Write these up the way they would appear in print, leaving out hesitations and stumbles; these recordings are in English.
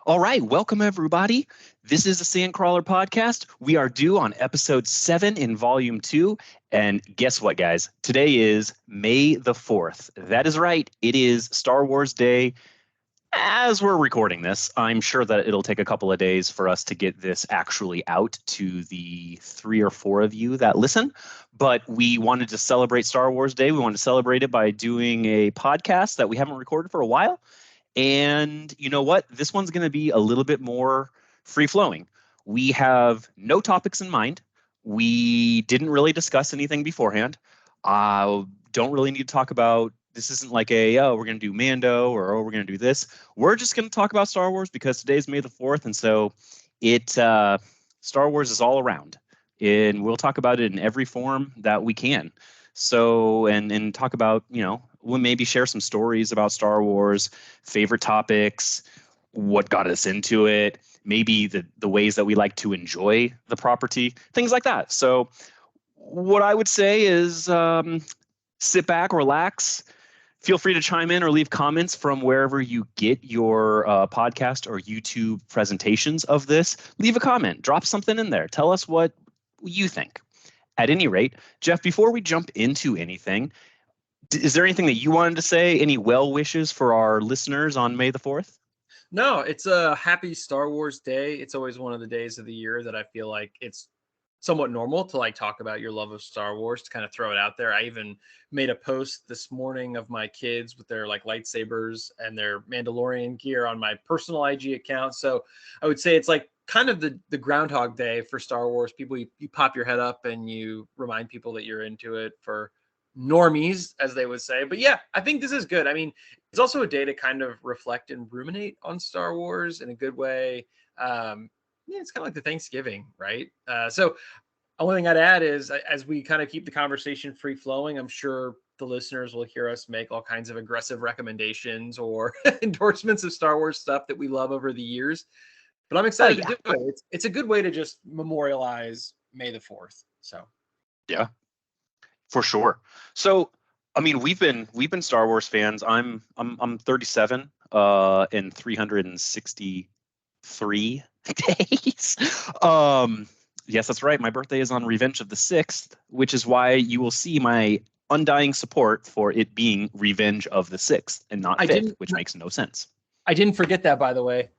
All right, welcome everybody. This is the Sandcrawler podcast. We are due on episode 7 in volume 2. And guess what, guys? Today is May the 4th. That is right. It is Star Wars Day. As we're recording this, I'm sure that it'll take a couple of days for us to get this actually out to the 3 or 4 of you that listen. But we wanted to celebrate Star Wars Day. We wanted to celebrate it by doing a podcast that we haven't recorded for a while. And you know what? This one's going to be a little bit more free-flowing. We have no topics in mind. We didn't really discuss anything beforehand. Don't really need to talk about, this isn't like we're going to do Mando or, we're going to do this. We're just going to talk about Star Wars because today's May the 4th. And so Star Wars is all around. And we'll talk about it in every form that we can. So, and talk about, we'll maybe share some stories about Star Wars, favorite topics, what got us into it, maybe the ways that we like to enjoy the property, things like that. So what I would say is sit back, relax, feel free to chime in or leave comments from wherever you get your podcast or YouTube presentations of this. Leave a comment, drop something in there. Tell us what you think. At any rate, Jeff, before we jump into anything, is there anything that you wanted to say? Any well wishes for our listeners on May the 4th? No, it's a happy Star Wars Day. It's always one of the days of the year that I feel like it's somewhat normal to talk about your love of Star Wars, to kind of throw it out there. I even made a post this morning of my kids with their lightsabers and their Mandalorian gear on my personal IG account. So I would say it's kind of the Groundhog Day for Star Wars people. You pop your head up and you remind people that you're into it, for normies, as they would say. But yeah, I think this is good. I mean, it's also a day to kind of reflect and ruminate on Star Wars in a good way. It's kind of like the Thanksgiving, right? So only thing I'd add is, as we kind of keep the conversation free flowing, I'm sure the listeners will hear us make all kinds of aggressive recommendations or endorsements of Star Wars stuff that we love over the years. But I'm excited to do it. It's a good way to just memorialize May the 4th. So yeah, for sure. So I mean, we've been Star Wars fans. I'm 37 in 363 days. Yes, that's right. My birthday is on Revenge of the 6th, which is why you will see my undying support for it being Revenge of the 6th and not 5th, which makes no sense. I didn't forget that, by the way.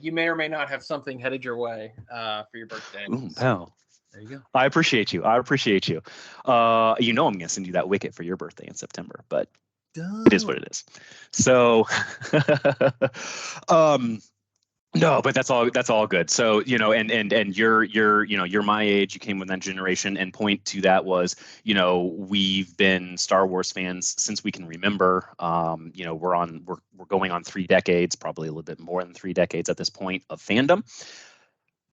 You may or may not have something headed your way for your birthday. Ooh, pal. There you go. I appreciate you. I'm going to send you that Wicket for your birthday in September, but it is what it is. So, no, but that's all good. So, and you're my age, you came with that generation, and point to that was, we've been Star Wars fans since we can remember. We're going on 3 decades, probably a little bit more than 3 decades at this point of fandom.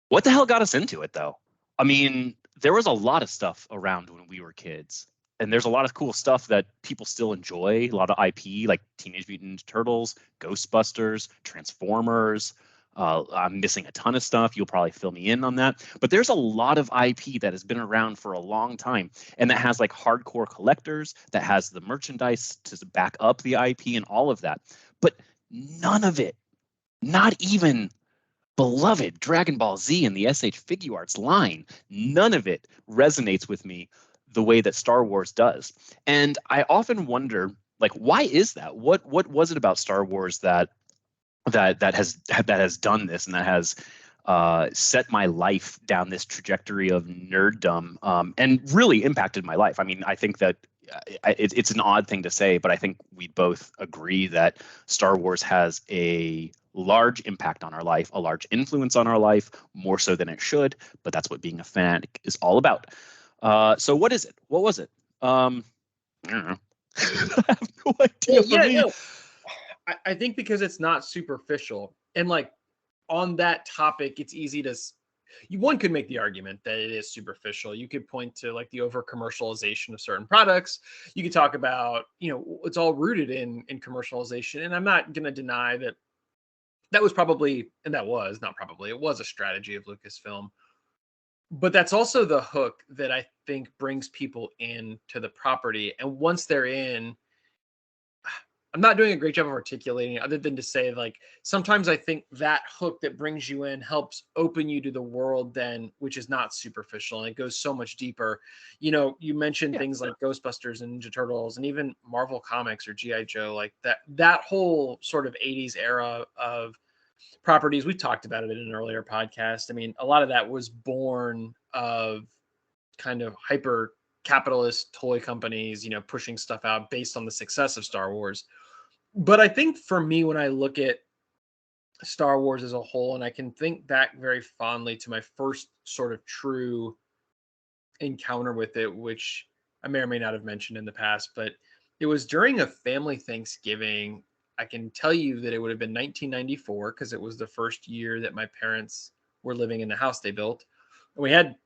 What the hell got us into it, though? I mean, there was a lot of stuff around when we were kids, and there's a lot of cool stuff that people still enjoy. A lot of IP, like Teenage Mutant Ninja Turtles, Ghostbusters, Transformers. I'm missing a ton of stuff. You'll probably fill me in on that. But there's a lot of IP that has been around for a long time, and that has hardcore collectors, that has the merchandise to back up the IP and all of that. But none of it, not even beloved Dragon Ball Z and the SH Figuarts line, none of it resonates with me the way that Star Wars does. And I often wonder, why is that? What was it about Star Wars that has done this, and that has set my life down this trajectory of nerddom, and really impacted my life? I mean, I think that it's an odd thing to say, but I think we both agree that Star Wars has a large impact on our life, a large influence on our life, more so than it should. But that's what being a fanatic is all about. So what is it? What was it? I don't know. I have no idea. I think because it's not superficial, and on that topic, it's easy to. One could make the argument that it is superficial. You could point to the over commercialization of certain products. You could talk about, it's all rooted in commercialization. And I'm not going to deny that was probably, and that was not probably, it was a strategy of Lucasfilm. But that's also the hook that I think brings people in to the property. And once they're in, I'm not doing a great job of articulating it, other than to say, like, sometimes I think that hook that brings you in helps open you to the world then, which is not superficial, and it goes so much deeper. You mentioned Yeah. things like Ghostbusters and Ninja Turtles and even Marvel Comics or GI Joe, like that whole sort of 80s era of properties. We talked about it in an earlier podcast. I mean, a lot of that was born of kind of hyper capitalist toy companies, pushing stuff out based on the success of Star Wars. But I think for me, when I look at Star Wars as a whole, and I can think back very fondly to my first sort of true encounter with it, which I may or may not have mentioned in the past, but it was during a family Thanksgiving. I can tell you that it would have been 1994 because it was the first year that my parents were living in the house they built. And we had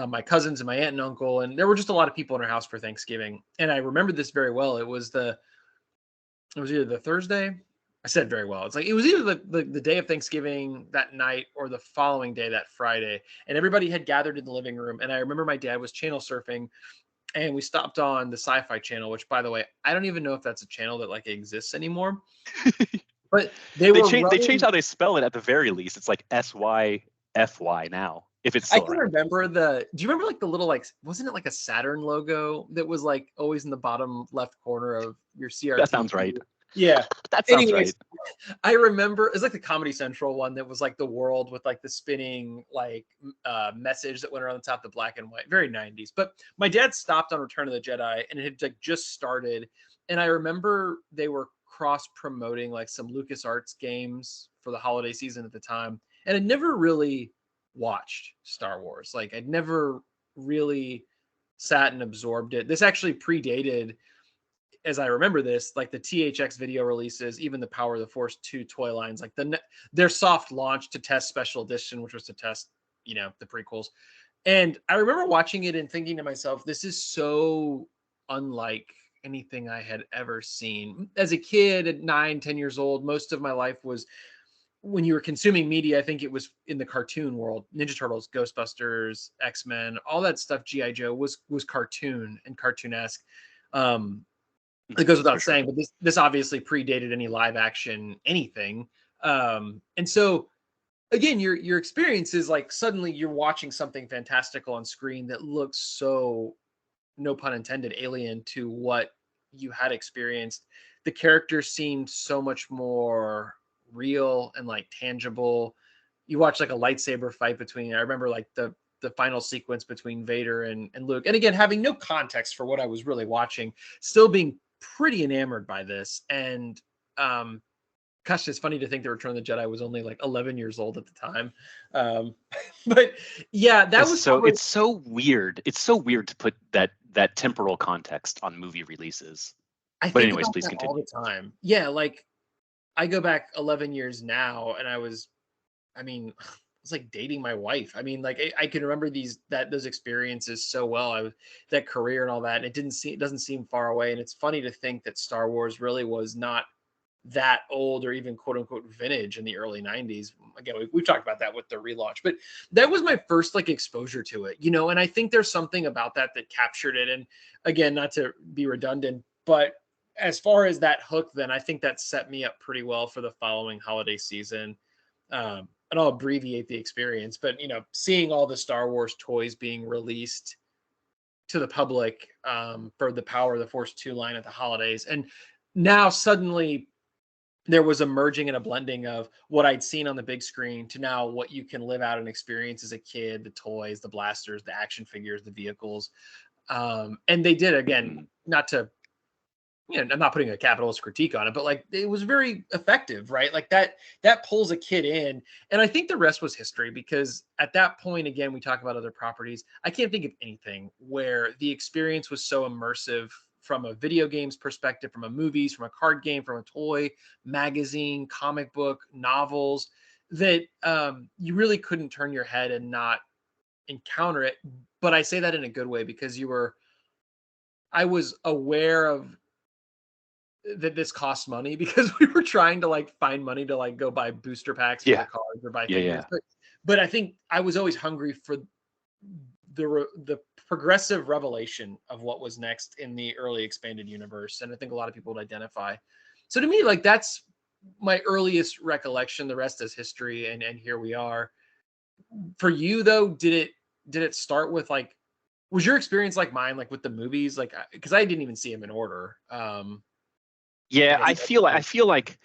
my cousins and my aunt and uncle, and there were just a lot of people in our house for Thanksgiving. And I remember this very well. It was either the Thursday. I said very well. It's like it was either the day of Thanksgiving that night or the following day, that Friday. And everybody had gathered in the living room. And I remember my dad was channel surfing, and we stopped on the Sci-Fi Channel, which, by the way, I don't even know if that's a channel that like exists anymore. But they were They running. changed how they spell it at the very least. It's like SYFY now, if it's I still can around. remember do you remember like the little, like, wasn't it like a Saturn logo that was like always in the bottom left corner of your CRT? That sounds right. Yeah. That sounds Anyways, right. I remember it's like the Comedy Central one that was like the world with like the spinning like message that went around the top, the black and white, very 90s. But my dad stopped on Return of the Jedi, and it had like just started. And I remember they were cross promoting like some LucasArts games for the holiday season at the time. And I never really watched Star Wars. Like I'd never really sat and absorbed it. This actually predated, as I remember this, like the THX video releases, even the Power of the Force 2 toy lines, like their soft launch to test Special Edition, which was to test, the prequels. And I remember watching it and thinking to myself, this is so unlike anything I had ever seen. As a kid at 9, 10 years old, most of my life was when you were consuming media. I think it was in the cartoon world. Ninja Turtles, Ghostbusters, X-Men, all that stuff. GI Joe was cartoon and cartoonesque. It goes without saying, but this obviously predated any live action anything. And so again, your experience is like suddenly you're watching something fantastical on screen that looks so, no pun intended, alien to what you had experienced. The characters seemed so much more real and like tangible. You watch like a lightsaber fight between, I remember like the final sequence between Vader and Luke. And again, having no context for what I was really watching, still being pretty enamored by this. And gosh, it's funny to think that Return of the Jedi was only like 11 years old at the time. But yeah, that was so it's so weird. It's so weird to put that temporal context on movie releases. But anyways, please continue. all the time. Yeah, like I go back 11 years now, and I was like dating my wife. I mean, like I can remember those experiences so well. That career and all that, and it doesn't seem far away. And it's funny to think that Star Wars really was not that old or even quote unquote vintage in the early 90s. Again, we've talked about that with the relaunch, but that was my first like exposure to it, and I think there's something about that captured it. And again, not to be redundant, but as far as that hook, then I think that set me up pretty well for the following holiday season. And I'll abbreviate the experience, but seeing all the Star Wars toys being released to the public for the Power of the Force 2 line at the holidays, and now suddenly there was a merging and a blending of what I'd seen on the big screen to now what you can live out and experience as a kid, the toys, the blasters, the action figures, the vehicles. And they did, again, not to, I'm not putting a capitalist critique on it, but like it was very effective, right? Like that pulls a kid in. And I think the rest was history, because at that point, again, we talk about other properties. I can't think of anything where the experience was so immersive from a video games perspective, from a movies, from a card game, from a toy, magazine, comic book, novels, that you really couldn't turn your head and not encounter it. But I say that in a good way, because I was aware of that this costs money, because we were trying to like find money to like go buy booster packs for the cards or buy figures. But I think I was always hungry for the progressive revelation of what was next in the early expanded universe. And I think a lot of people would identify. So to me, like that's my earliest recollection. The rest is history, and here we are. For you though, did it start with like, was your experience like mine, like with the movies, like because I didn't even see them in order. I Yeah, guess I feel like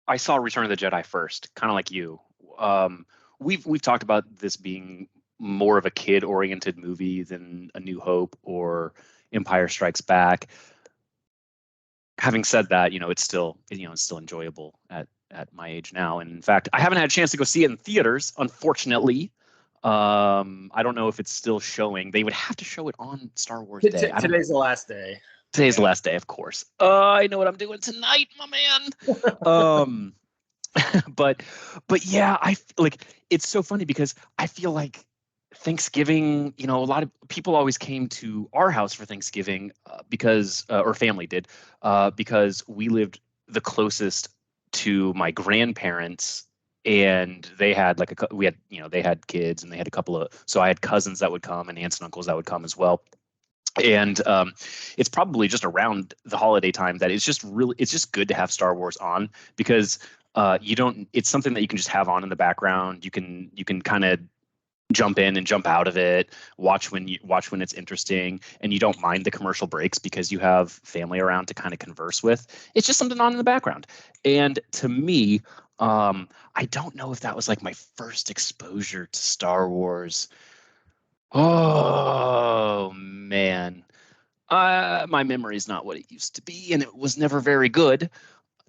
I saw Return of the Jedi first, kind of like you. Um, we've talked about this being more of a kid-oriented movie than A New Hope or Empire Strikes Back. Having said that, it's still enjoyable at my age now. And in fact, I haven't had a chance to go see it in theaters, unfortunately. I don't know if it's still showing. They would have to show it on Star Wars Day. I don't know. Today's the last day. Today's the last day, of course. I know what I'm doing tonight, my man. Um, but yeah, like it's so funny because I feel like Thanksgiving, a lot of people always came to our house for Thanksgiving because or family did because we lived the closest to my grandparents, and they had like we had, they had kids and they had a couple of, so I had cousins that would come and aunts and uncles that would come as well. And it's probably just around the holiday time that it's just good to have Star Wars on, because you don't it's something that you can just have on in the background. You can kind of jump in and jump out of it, watch when it's interesting, and you don't mind the commercial breaks because you have family around to kind of converse with. It's just something on in the background. And to me, I don't know if that was like my first exposure to Star Wars. Oh man. My memory is not what it used to be, and it was never very good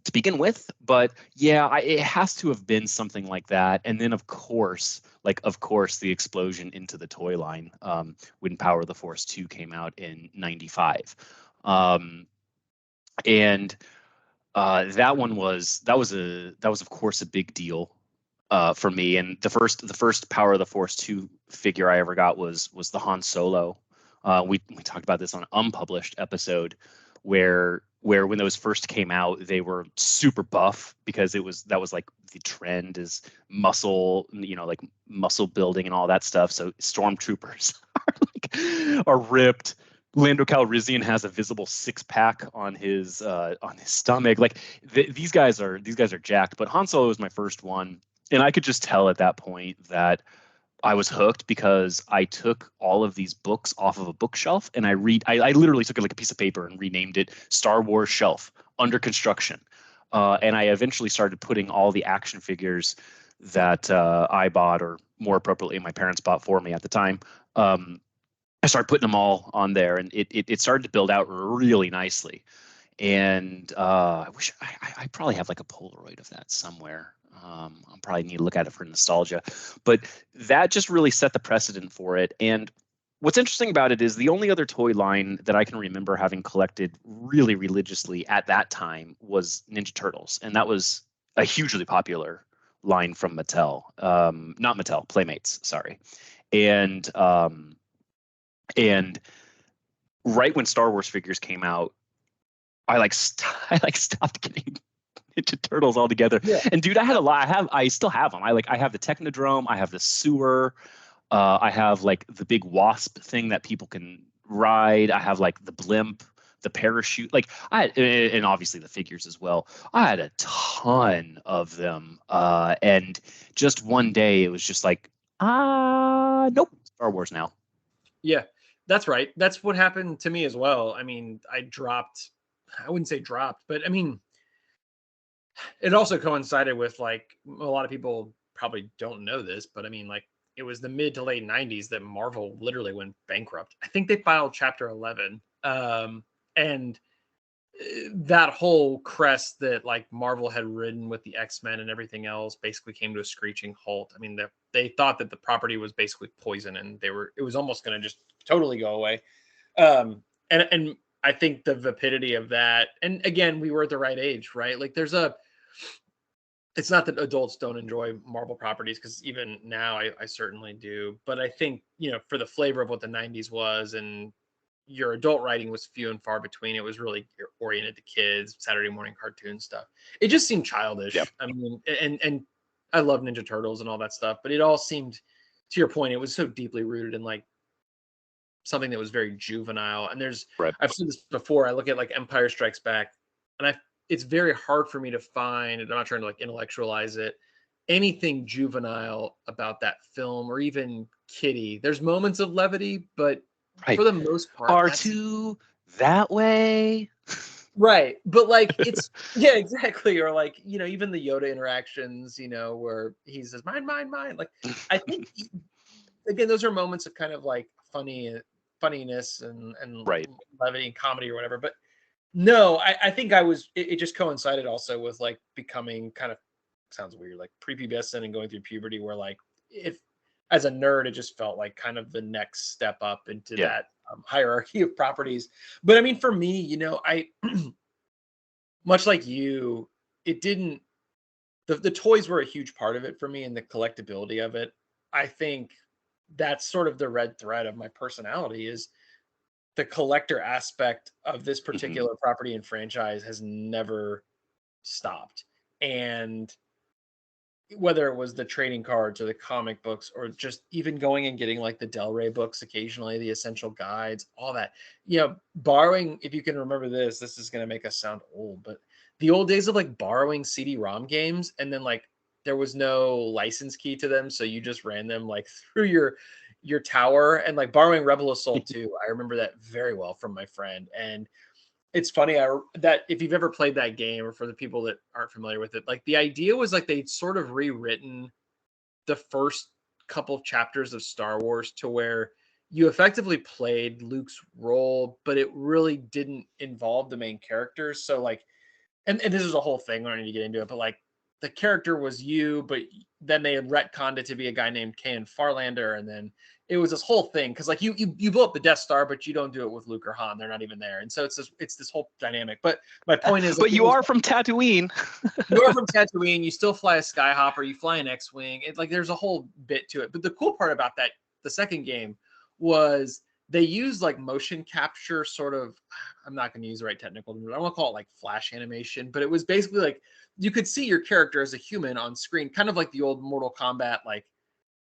to begin with. But yeah, it has to have been something like that. And then of course, the explosion into the toy line when Power of the Force 2 came out in '95, and that was of course a big deal for me. And the first Power of the Force 2 figure I ever got was the Han Solo. We talked about this on an unpublished episode where when those first came out, they were super buff because that was like the trend is muscle, like muscle building and all that stuff. So stormtroopers are ripped. Lando Calrissian has a visible six-pack on his stomach. Like these guys are jacked. But Han Solo was my first one, and I could just tell at that point that I was hooked because I took all of these books off of a bookshelf and I literally took it like a piece of paper and renamed it Star Wars Shelf under construction. And I eventually started putting all the action figures that I bought, or more appropriately, my parents bought for me at the time. I started putting them all on there, and it started to build out really nicely. And I wish I probably have like a Polaroid of that somewhere. I'll probably need to look at it for nostalgia, but that just really set the precedent for it. And what's interesting about it is the only other toy line that I can remember having collected really religiously at that time was Ninja Turtles, and that was a hugely popular line from Mattel. Not Mattel, Playmates, sorry. And right when Star Wars figures came out, I stopped getting Ninja Turtles altogether. Yeah. And dude, I had a lot. I still have them. I have the Technodrome. I have the sewer. I have like the big wasp thing that people can ride. I have like the blimp, the parachute. And obviously the figures as well. I had a ton of them. And just one day it was just like, nope, Star Wars now. Yeah, that's right. That's what happened to me as well. I mean, I wouldn't say dropped, but I mean, it also coincided with like a lot of people probably don't know this, but I mean, like it was the mid to late 90s that Marvel literally went bankrupt. I think they filed Chapter 11. And that whole crest that like Marvel had ridden with the X-Men and everything else basically came to a screeching halt. I mean, they thought that the property was basically poison, and it was almost going to just totally go away. And I think the vapidity of that, and again, we were at the right age, right? Like it's not that adults don't enjoy Marvel properties, because even now I certainly do. But I think, for the flavor of what the 90s was, and your adult writing was few and far between. It was really oriented to kids, Saturday morning cartoon stuff. It just seemed childish. Yep. I mean, and I love Ninja Turtles and all that stuff, but it all seemed, to your point, it was so deeply rooted in like something that was very juvenile. And Right. I've seen this before. I look at like Empire Strikes Back, and I it's very hard for me to find, and I'm not trying to like intellectualize it, anything juvenile about that film or even Kitty. There's moments of levity, but Right. for the most part, that's R2 that way. right. But like it's yeah, exactly. Or like, even the Yoda interactions, where he says, mine, mine, mine. Like I think again, those are moments of kind of like funniness and Right. levity and comedy or whatever. But no, I think it just coincided also with like becoming kind of, sounds weird, like prepubescent and going through puberty, where like if as a nerd, it just felt like kind of the next step up into Yeah. that hierarchy of properties. But I mean, for me, I much like you, it didn't, the toys were a huge part of it for me and the collectability of it. I think that's sort of the red thread of my personality is the collector aspect of this Hmm. particular property and franchise has never stopped. And whether it was the trading cards or the comic books or just even going and getting like the Del Rey books occasionally, the essential guides, all that, borrowing, if you can remember this is going to make us sound old, but the old days of like borrowing CD-ROM games and then like there was no license key to them. So you just ran them like through your tower and like borrowing Rebel Assault 2. I remember that very well from my friend. And it's funny that if you've ever played that game, or for the people that aren't familiar with it, like the idea was like they'd sort of rewritten the first couple of chapters of Star Wars to where you effectively played Luke's role, but it really didn't involve the main characters. So like, and this is a whole thing. I don't need to get into it, but like the character was you, but then they had retconned it to be a guy named Kanan Farlander, and then it was this whole thing because like you blow up the Death Star, but you don't do it with Luke or Han; they're not even there, and so it's this whole dynamic. But my point is, like, But you are from Tatooine. you're from Tatooine, you still fly a Skyhopper, you fly an X-wing. It like there's a whole bit to it. But the cool part about that, the second game, was they used like motion capture, sort of. I'm not going to use the right technical term. I want to call it like flash animation, but it was basically like you could see your character as a human on screen, kind of like the old Mortal Kombat, like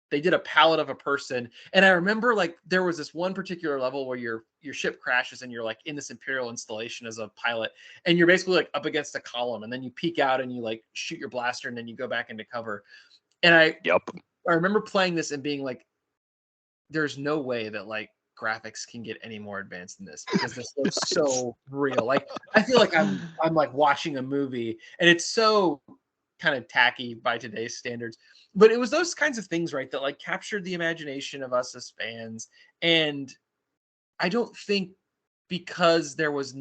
they did a palette of a person. And I remember like there was this one particular level where your ship crashes and you're like in this Imperial installation as a pilot, and you're basically like up against a column, and then you peek out and you like shoot your blaster and then you go back into cover. And Yep. I remember playing this and being like, there's no way that like graphics can get any more advanced than this, because this looks so real. Like I feel like I'm like watching a movie, and it's so kind of tacky by today's standards. But it was those kinds of things, right, that like captured the imagination of us as fans. And I don't think, because there was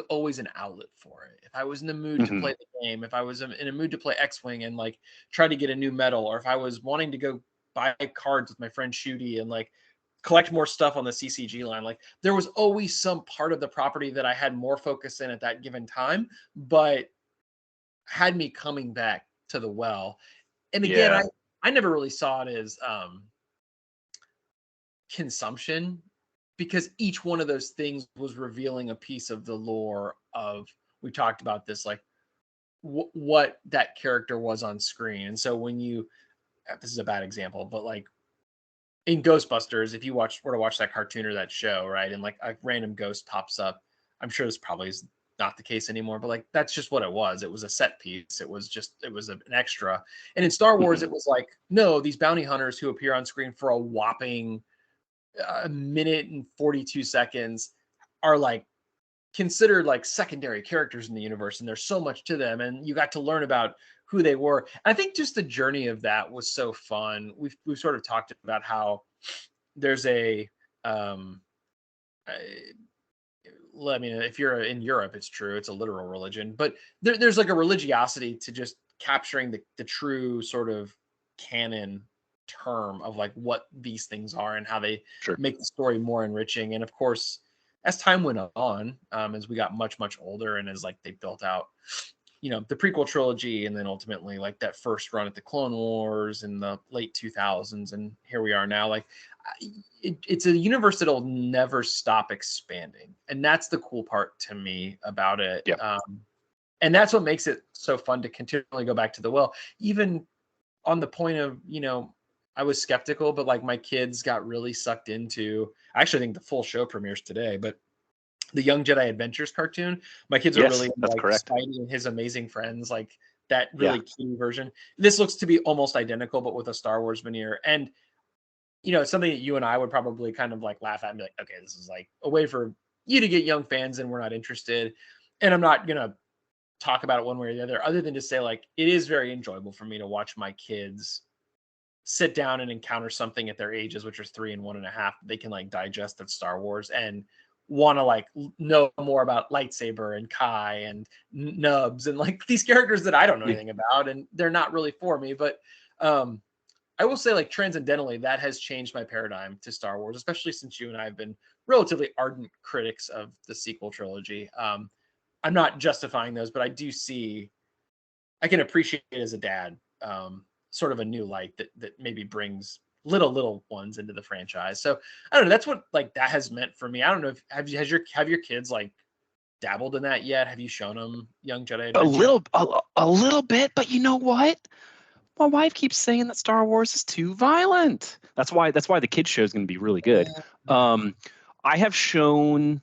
always an outlet for it. If I was in the mood to Hmm. play the game, if I was in a mood to play X-Wing and like try to get a new medal, or if I was wanting to go buy cards with my friend Shooty and like collect more stuff on the CCG line, like there was always some part of the property that I had more focus in at that given time, but had me coming back to the well. And again, Yeah. I never really saw it as consumption, because each one of those things was revealing a piece of the lore of, we talked about this, like what that character was on screen. And so when you, this is a bad example, but like in Ghostbusters, if you were to watch that cartoon or that show, right, and like a random ghost pops up, I'm sure this probably is not the case anymore, but like that's just what it was. It was a set piece. It was an extra. And in Star Wars, Hmm. it was like, no, these bounty hunters who appear on screen for a whopping a minute and 42 seconds are like considered like secondary characters in the universe, and there's so much to them, and you got to learn about who they were. I think just the journey of that was so fun. We've sort of talked about how there's um I mean, if you're in Europe, it's true, it's a literal religion, but there's like a religiosity to just capturing the true sort of canon term of like what these things are and how they Sure. make the story more enriching. And of course, as time went on, as we got much older, and as like they built out, the prequel trilogy, and then ultimately like that first run at the Clone Wars in the late 2000s, and here we are now, like it's a universe that'll never stop expanding, and that's the cool part to me about it. Yep. And that's what makes it so fun to continually go back to the well, even on the point of, I was skeptical, but like my kids got really sucked into, I actually think the full show premieres today, but the Young Jedi Adventures cartoon. My kids are really Yes, into that's like correct. Spidey and his amazing friends, like that Yeah. really cutie version. This looks to be almost identical, but with a Star Wars veneer. And it's something that you and I would probably kind of like laugh at and be like, okay, this is like a way for you to get young fans and we're not interested. And I'm not gonna talk about it one way or the other, other than to say like it is very enjoyable for me to watch my kids sit down and encounter something at their ages, which are 3 and 1.5, they can like digest that Star Wars and want to like know more about lightsaber and Kai and Nubs and like these characters that I don't know Yeah. anything about and they're not really for me. But um, I will say like transcendentally, that has changed my paradigm to Star Wars, especially since you and I have been relatively ardent critics of the sequel trilogy. I'm not justifying those, but I can appreciate it as a dad, sort of a new light that maybe brings little ones into the franchise. So I don't know. That's what like that has meant for me. I don't know if have your kids like dabbled in that yet? Have you shown them Young Jedi A Adventures? little, a little bit, but you know what? My wife keeps saying that Star Wars is too violent. That's why the kids show is going to be really good. Um, I have shown.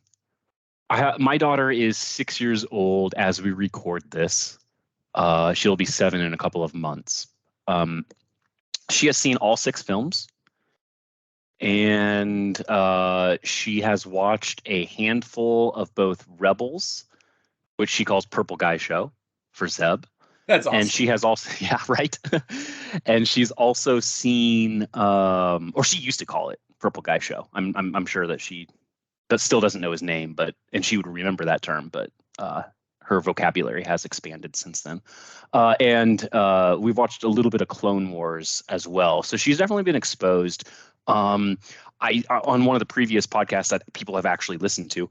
My daughter is 6 years old as we record this. She'll be 7 in a couple of months. Um, she has seen all 6 films, and she has watched a handful of both Rebels, which she calls Purple Guy Show for Zeb, That's and awesome. she has also yeah, right. And she's also seen or she used to call it Purple Guy Show. I'm sure that she that still doesn't know his name, but and she would remember that term, but her vocabulary has expanded since then. And we've watched a little bit of Clone Wars as well, so she's definitely been exposed. I on one of the previous podcasts that people have actually listened to,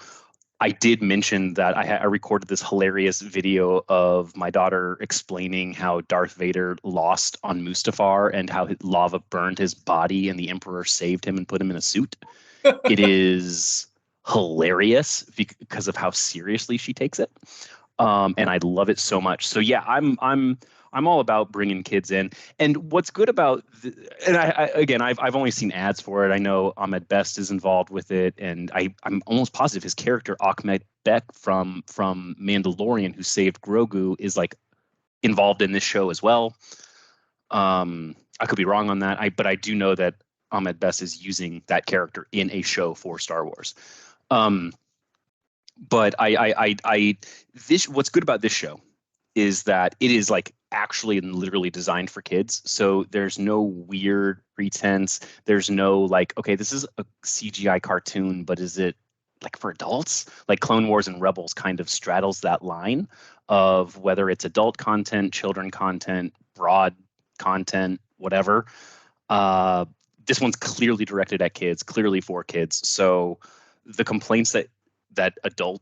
I did mention that I recorded this hilarious video of my daughter explaining how Darth Vader lost on Mustafar and how lava burned his body and the Emperor saved him and put him in a suit. It is hilarious because of how seriously she takes it, and I love it so much. So yeah, I'm all about bringing kids in. And what's good about and again, I've only seen ads for it. I know Ahmed Best is involved with it, and I'm almost positive his character Ahmed Beck from Mandalorian, who saved Grogu, is like involved in this show as well. I could be wrong on that. But I do know that Ahmed Best is using that character in a show for Star Wars. But this what's good about this show is that it is like actually and literally designed for kids. So there's no weird pretense. There's no like, okay, this is a CGI cartoon, but is it like for adults? Like Clone Wars and Rebels kind of straddles that line of whether it's adult content, children content, broad content, whatever. This one's clearly directed at kids, clearly for kids. So the complaints that adult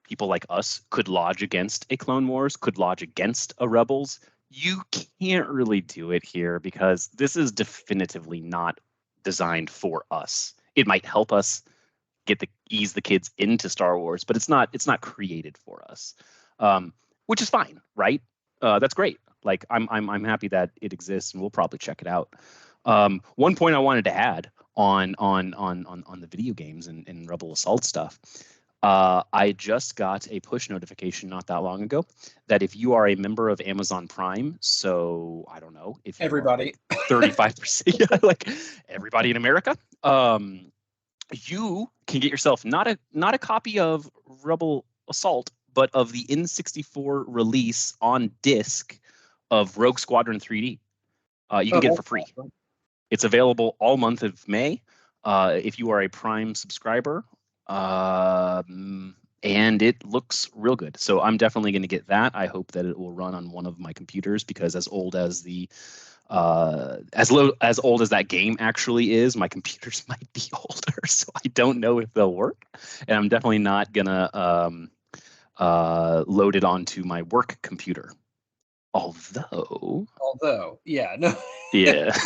people like us could lodge against a Clone Wars, could lodge against a Rebels, you can't really do it here because this is definitively not designed for us. It might help us ease the kids into Star Wars, but it's not created for us, which is fine, right? That's great. Like I'm happy that it exists, and we'll probably check it out. One point I wanted to add on the video games and Rebel Assault stuff. I just got a push notification not that long ago that if you are a member of Amazon Prime, so I don't know if you are Everybody. like 35%, yeah, like everybody in America, you can get yourself not a copy of Rebel Assault, but of the N64 release on disc of Rogue Squadron 3D. You can Oh, get it that's for free. awesome. It's available all month of May if you are a Prime subscriber. And it looks real good. So I'm definitely going to get that. I hope that it will run on one of my computers because as old as as old as that game actually is, my computers might be older. So I don't know if they'll work. And I'm definitely not going to load it onto my work computer. Although, yeah, no. Yeah.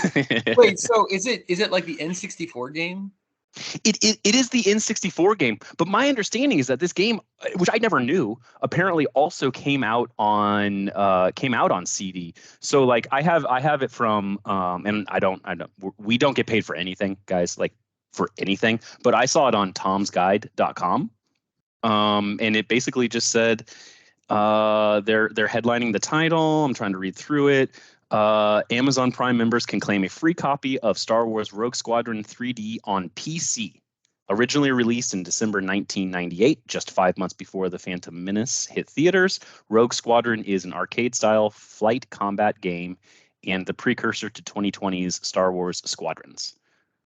Wait, so is it like the N64 game? It is the N64 game, but my understanding is that this game, which I never knew, apparently also came out on CD. So like I have it from and I don't we don't get paid for anything, guys, like for anything, but I saw it on tomsguide.com. And it basically just said they're headlining the title. I'm trying to read through it. Amazon Prime members can claim a free copy of Star Wars Rogue Squadron 3D on PC. Originally released in December 1998, just 5 months before The Phantom Menace hit theaters, Rogue Squadron is an arcade-style flight combat game and the precursor to 2020's Star Wars Squadrons.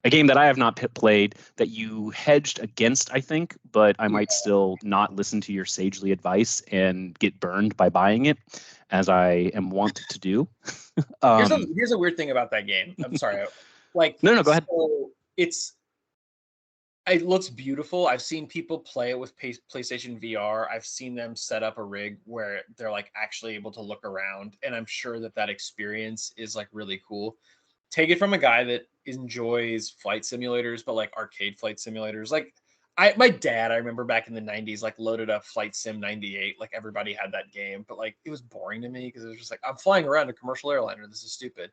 A game that I have not played, that you hedged against, I think, but I might still not listen to your sagely advice and get burned by buying it, as I am wont to do. Here's a weird thing about that game. I'm sorry. Like, no, go ahead. So it looks beautiful. I've seen people play it with PlayStation VR. I've seen them set up a rig where they're like actually able to look around, and I'm sure that experience is like really cool. Take it from a guy that enjoys flight simulators, but like arcade flight simulators. Like my dad, I remember back in the 90s, like loaded up Flight Sim 98. Like everybody had that game, but like it was boring to me because it was just like, I'm flying around a commercial airliner. This is stupid.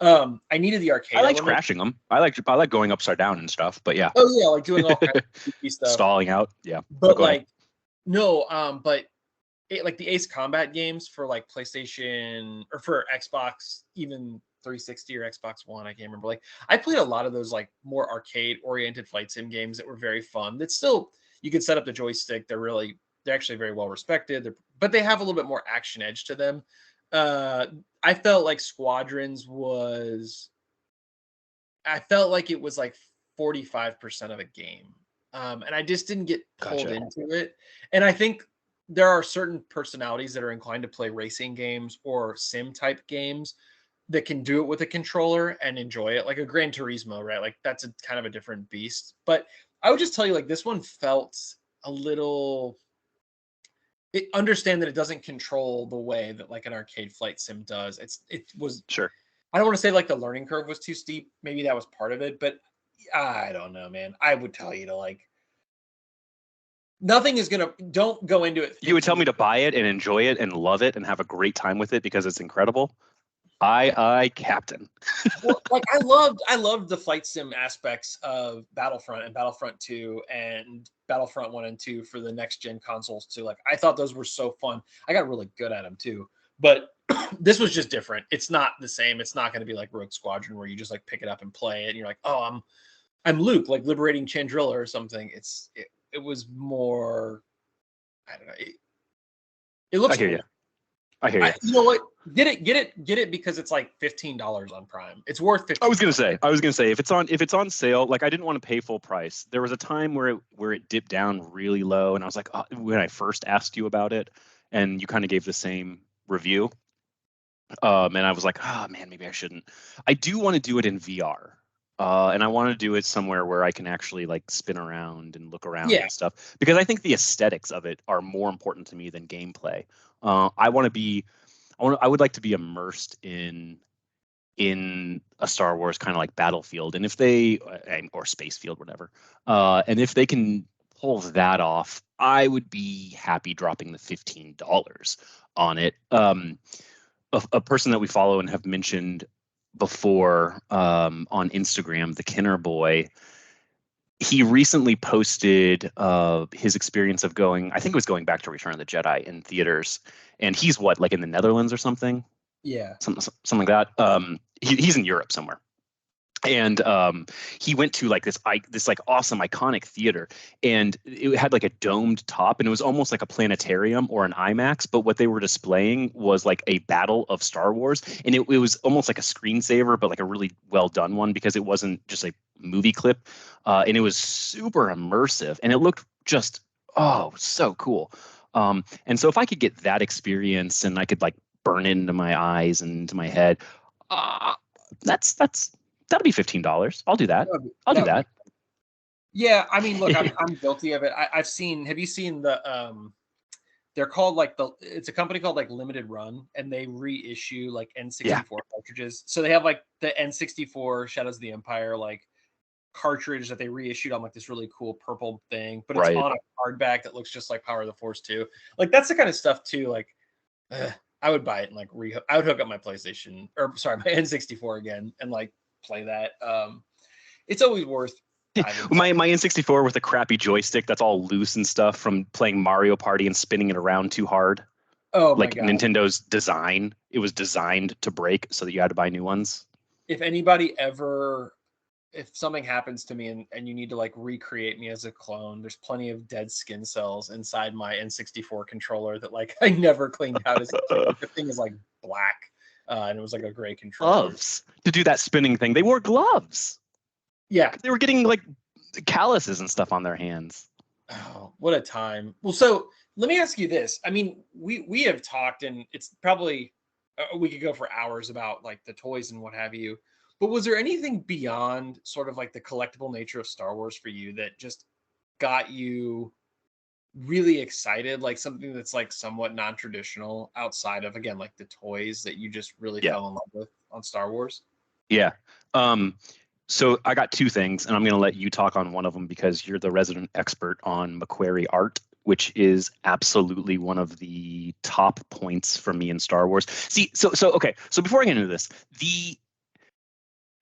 I needed the arcade. I like crashing them. I like going upside down and stuff, but yeah. Oh yeah, like doing all kinds of stuff. Stalling out. Yeah. But like, no, but like the Ace Combat games for like PlayStation or for Xbox, even 360 or Xbox One, I can't remember. Like I played a lot of those like more arcade oriented flight sim games that were very fun. That still, you can set up the joystick. They're actually very well respected. But they have a little bit more action edge to them. I felt like Squadrons I felt like it was like 45% of a game. And I just didn't get pulled into it. And I think there are certain personalities that are inclined to play racing games or sim type games that can do it with a controller and enjoy it, like a Gran Turismo, right? Like that's a kind of a different beast. But I would just tell you, like, this one felt a little. Understand that it doesn't control the way that like an arcade flight sim does. It was sure. I don't want to say like the learning curve was too steep. Maybe that was part of it, but I don't know, man. I would tell you to like. Nothing is gonna. Don't go into it. You would tell me to buy it and enjoy it and love it and have a great time with it because it's incredible. Captain. Well, like I loved the flight sim aspects of Battlefront and Battlefront 2 and Battlefront 1 and 2 for the next gen consoles too. Like I thought those were so fun. I got really good at them too. But this was just different. It's not the same. It's not going to be like Rogue Squadron where you just like pick it up and play it and you're like, "Oh, I'm Luke, like liberating Chandrilla or something." It was more, I don't know. It looks I hear cool. you. I hear you. You know what? Get it because it's like $15 on Prime. It's worth $15. I was gonna say if it's on sale, like I didn't want to pay full price. There was a time where it dipped down really low, and I was like, when I first asked you about it, and you kind of gave the same review, and I was like, oh man, maybe I shouldn't. I do want to do it in VR. And I want to do it somewhere where I can actually like spin around and look around and stuff, because I think the aesthetics of it are more important to me than gameplay. I would like to be immersed in a Star Wars kind of like battlefield, and if they or space field, whatever, and if they can pull that off, I would be happy dropping the $15 on it. A person that we follow and have mentioned before on Instagram, the Kenner Boy, he recently posted his experience of going, I think it was going back to Return of the Jedi in theaters, and he's like in the Netherlands or something. Yeah, something like that. He's in Europe somewhere, and he went to like this like awesome iconic theater, and it had like a domed top, and it was almost like a planetarium or an IMAX, but what they were displaying was like a battle of Star Wars, and it was almost like a screensaver, but like a really well done one, because it wasn't just a movie clip, and it was super immersive, and it looked just so cool. And so if I could get that experience and I could like burn it into my eyes and into my head, that'll be $15. I'll do that. I'll do that. Yeah, I mean, look, I'm guilty of it. Have you seen the they're called like it's a company called like Limited Run, and they reissue like N64 cartridges. So they have like the N64 Shadows of the Empire like cartridge that they reissued on like this really cool purple thing, but it's on a hardback that looks just like Power of the Force 2. Like that's the kind of stuff too. Like I would buy it and like I would hook up my PlayStation, or sorry, my N64 again and like play that. It's always worth My N64 with a crappy joystick that's all loose and stuff from playing Mario Party and spinning it around too hard. Oh my Like God. Nintendo's design, it was designed to break so that you had to buy new ones. If anybody ever, if something happens to me and you need to like recreate me as a clone, there's plenty of dead skin cells inside my N64 controller that like I never cleaned out as a kid. Like, the thing is like black, and it was like a gray controller. Gloves to do that spinning thing. They wore gloves. Yeah. They were getting like calluses and stuff on their hands. Oh, what a time. Well, so let me ask you this. I mean, we have talked, and it's probably we could go for hours about like the toys and what have you. But was there anything beyond sort of like the collectible nature of Star Wars for you that just got you really excited? Like something that's like somewhat non-traditional outside of, again, like the toys that you just really fell in love with on Star Wars? Yeah. So I got two things, and I'm going to let you talk on one of them because you're the resident expert on McQuarrie art, which is absolutely one of the top points for me in Star Wars. See, so okay. So before I get into this,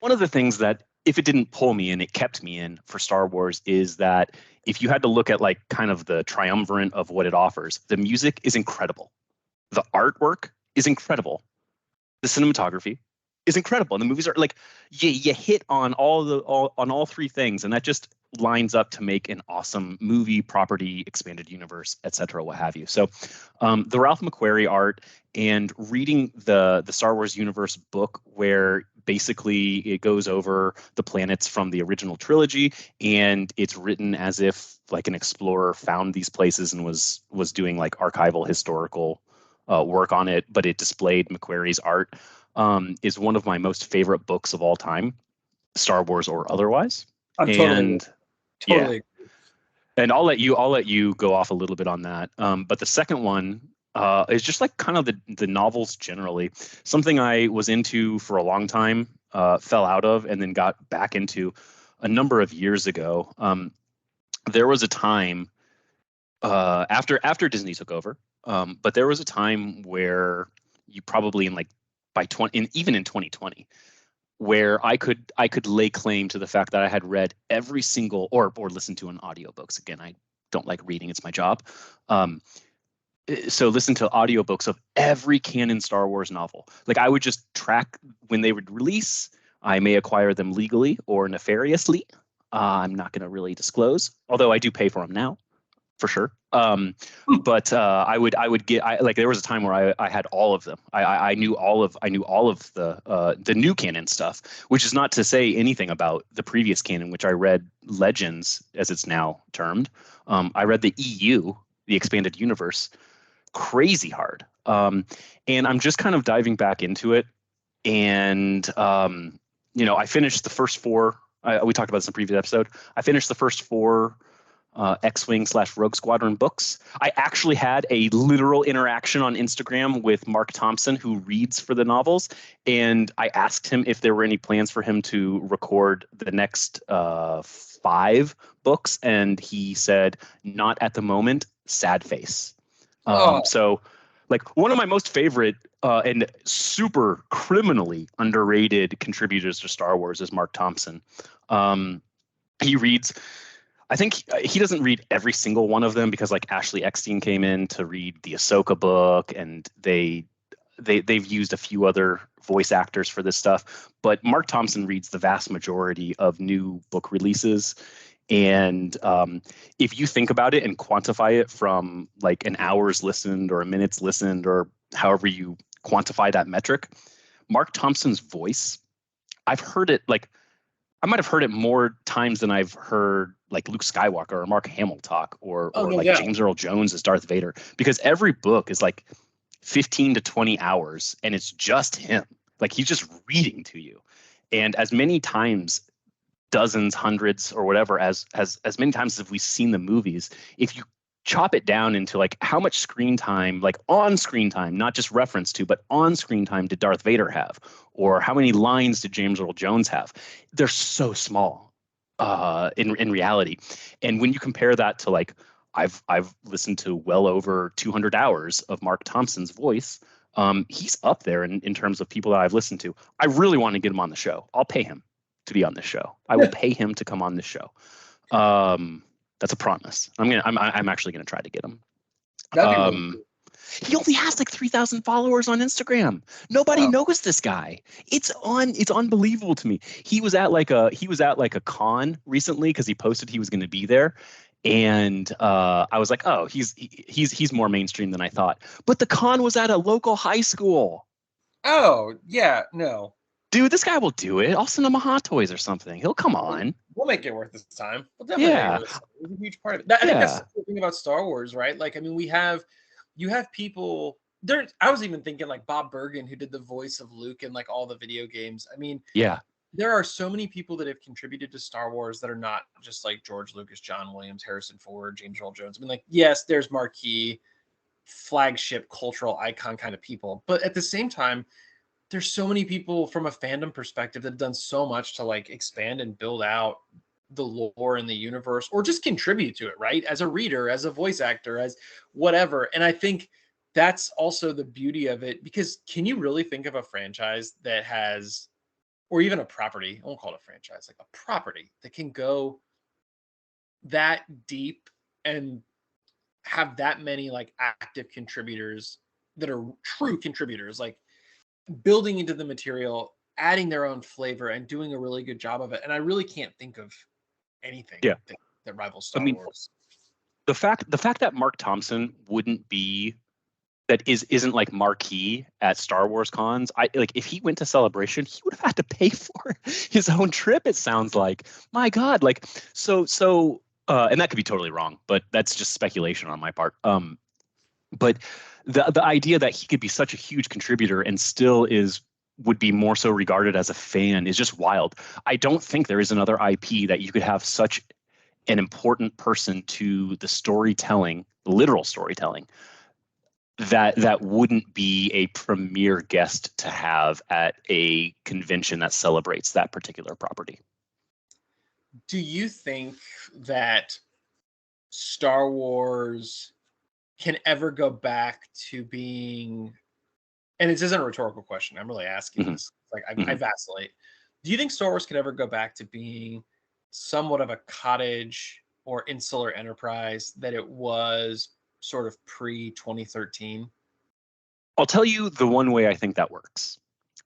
one of the things that if it didn't pull me in, it kept me in for Star Wars is that if you had to look at like kind of the triumvirate of what it offers, the music is incredible. The artwork is incredible. The cinematography is incredible. And the movies are like you hit on all three things, and that just lines up to make an awesome movie, property, expanded universe, etc., what have you. So the Ralph McQuarrie art and reading the Star Wars universe book where basically it goes over the planets from the original trilogy, and it's written as if like an explorer found these places and was doing like archival historical work on it, but it displayed McQuarrie's art. Is one of my most favorite books of all time, Star Wars or otherwise. I'm totally. Yeah, and I'll let you go off a little bit on that. But the second one is just like kind of the novels generally, something I was into for a long time, fell out of, and then got back into a number of years ago. There was a time after Disney took over, but there was a time where you probably in like even in 2020, where I could lay claim to the fact that I had read every single or listened to an audiobooks. Again, I don't like reading; it's my job. So listen to audiobooks of every canon Star Wars novel. Like I would just track when they would release. I may acquire them legally or nefariously. I'm not going to really disclose, although I do pay for them now, for sure. But I would get like there was a time where I had all of them. I knew all of the new canon stuff, which is not to say anything about the previous canon, which I read Legends as it's now termed. I read the EU, the expanded universe, crazy hard. And I'm just kind of diving back into it. And I finished the first four. We talked about this in the previous episode. I finished the first four X-Wing / Rogue Squadron books. I actually had a literal interaction on Instagram with Mark Thompson, who reads for the novels, and I asked him if there were any plans for him to record the next 5 books, and he said, "Not at the moment, sad face." So, like one of my most favorite and super criminally underrated contributors to Star Wars is Mark Thompson. He reads. I think he doesn't read every single one of them because like Ashley Eckstein came in to read the Ahsoka book, and they've used a few other voice actors for this stuff. But Mark Thompson reads the vast majority of new book releases. And if you think about it and quantify it from like an hour's listened or a minute's listened or however you quantify that metric, Mark Thompson's voice, I've heard it like I might have heard it more times than I've heard like Luke Skywalker or Mark Hamill talk or James Earl Jones as Darth Vader, because every book is like 15 to 20 hours and it's just him. Like he's just reading to you. And as many times, dozens, hundreds or whatever, as many times as we've seen the movies, if you chop it down into like how much screen time, like on screen time, not just reference to, but on screen time did Darth Vader have? Or how many lines did James Earl Jones have? They're so small in reality. And when you compare that to like, I've listened to well over 200 hours of Mark Thompson's voice. He's up there in terms of people that I've listened to. I really want to get him on the show. I'll pay him. to be on this show. I will pay him to come on this show. That's a promise. I'm actually gonna try to get him. That'd be really cool. He only has like 3,000 followers on Instagram. Nobody knows this guy. It's unbelievable to me. He was at like a con recently because he posted he was going to be there, and I was like, oh, he's more mainstream than I thought. But the con was at a local high school. Oh yeah, no. Dude, this guy will do it. I'll send him a Hot Toys or something. He'll come on. We'll make it worth his time. We'll definitely make it worth his time. It's a huge part of it. I think that's the thing about Star Wars, right? Like, I mean, you have people there. I was even thinking like Bob Bergen, who did the voice of Luke in like all the video games. I mean, there are so many people that have contributed to Star Wars that are not just like George Lucas, John Williams, Harrison Ford, James Earl Jones. I mean, like, yes, there's marquee, flagship, cultural icon kind of people, but at the same time, there's so many people from a fandom perspective that have done so much to like expand and build out the lore in the universe, or just contribute to it, right? As a reader, as a voice actor, as whatever. And I think that's also the beauty of it, because can you really think of a franchise that has, or even a property, I won't call it a franchise, like a property that can go that deep and have that many like active contributors that are true contributors, like building into the material, adding their own flavor, and doing a really good job of it. And I really can't think of anything that rivals Star Wars. The fact that Mark Thompson isn't like marquee at Star Wars cons, if he went to Celebration, he would have had to pay for his own trip, it sounds like. My God, like so and that could be totally wrong, but that's just speculation on my part. But the idea that he could be such a huge contributor and still would be more so regarded as a fan is just wild. I don't think there is another IP that you could have such an important person to the storytelling, literal storytelling, that wouldn't be a premier guest to have at a convention that celebrates that particular property. Do you think that Star Wars can ever go back to being, and this isn't a rhetorical question, I'm really asking this, like I vacillate. Do you think Star Wars could ever go back to being somewhat of a cottage or insular enterprise that it was sort of pre-2013? I'll tell you the one way I think that works.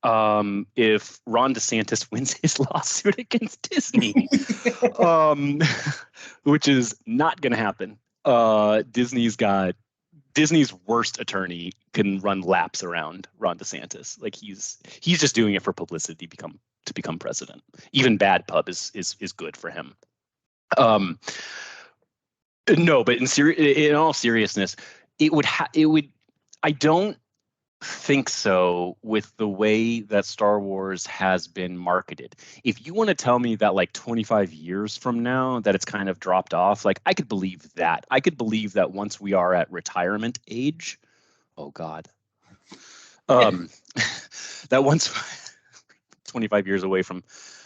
If Ron DeSantis wins his lawsuit against Disney, which is not going to happen. Disney's worst attorney can run laps around Ron DeSantis. Like he's just doing it for publicity to become president. Even bad pub is good for him. No, but in all seriousness, it would. I don't think so with the way that Star Wars has been marketed. If you want to tell me that like 25 years from now that it's kind of dropped off, like I could believe that. I could believe that once we are at retirement age, oh God, that once 25 years away from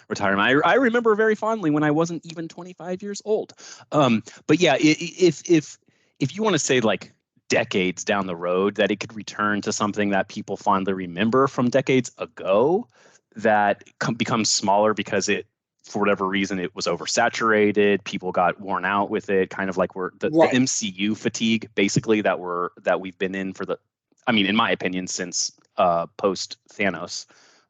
retirement, I remember very fondly when I wasn't even 25 years old. But yeah, if you want to say like decades down the road that it could return to something that people fondly remember from decades ago, that becomes smaller because it, for whatever reason, it was oversaturated, people got worn out with it, kind of like the MCU fatigue basically that we've been in in my opinion, since post Thanos.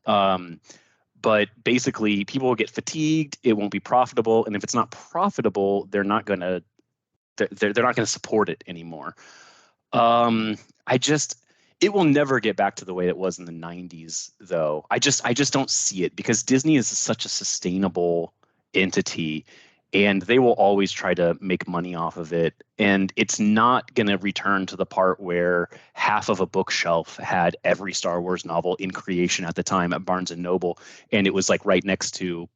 But basically people will get fatigued, it won't be profitable, and if it's not profitable, they're not going to support it anymore. It will never get back to the way it was in the 90s, though. I just don't see it, because Disney is such a sustainable entity and they will always try to make money off of it. And it's not going to return to the part where half of a bookshelf had every Star Wars novel in creation at the time at Barnes and Noble. And it was like right next to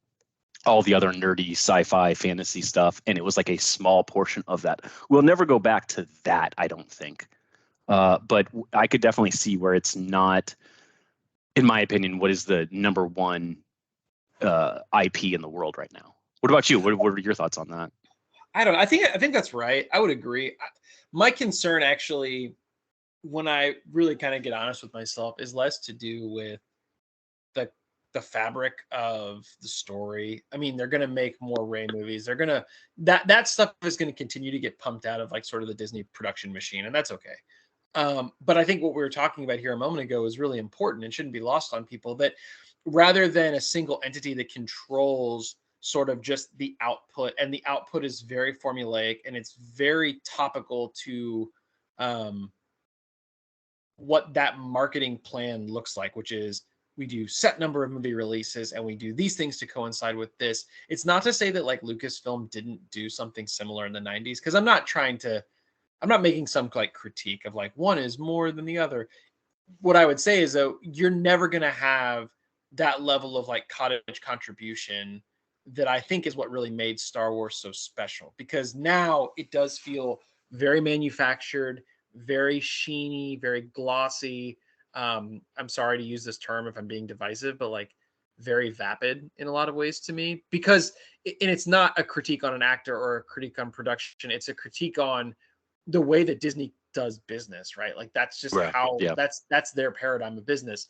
all the other nerdy sci-fi fantasy stuff, and it was like a small portion of that. We'll never go back to that, I don't think. But I could definitely see where it's not, in my opinion, what is the number one IP in the world right now. What about you? What are your thoughts on that? I don't know. I think that's right. I would agree. My concern, actually, when I really kind of get honest with myself, is less to do with the the fabric of the story. I mean, they're gonna make more Rey movies. They're gonna that stuff is gonna continue to get pumped out of like sort of the Disney production machine, and that's okay. But I think what we were talking about here a moment ago is really important and shouldn't be lost on people, that rather than a single entity that controls sort of just the output, and the output is very formulaic and it's very topical to what that marketing plan looks like, which is we do set number of movie releases and we do these things to coincide with this. It's not to say that like Lucasfilm didn't do something similar in the 90s, because I'm not making some like critique of like one is more than the other. What I would say is, though, you're never going to have that level of like cottage contribution that I think is what really made Star Wars so special, because now it does feel very manufactured, very sheeny, very glossy. I'm sorry to use this term if I'm being divisive, but like very vapid in a lot of ways to me, because and it's not a critique on an actor or a critique on production. It's a critique on the way that Disney does business, right? Like that's just Right. how Yeah. that's their paradigm of business.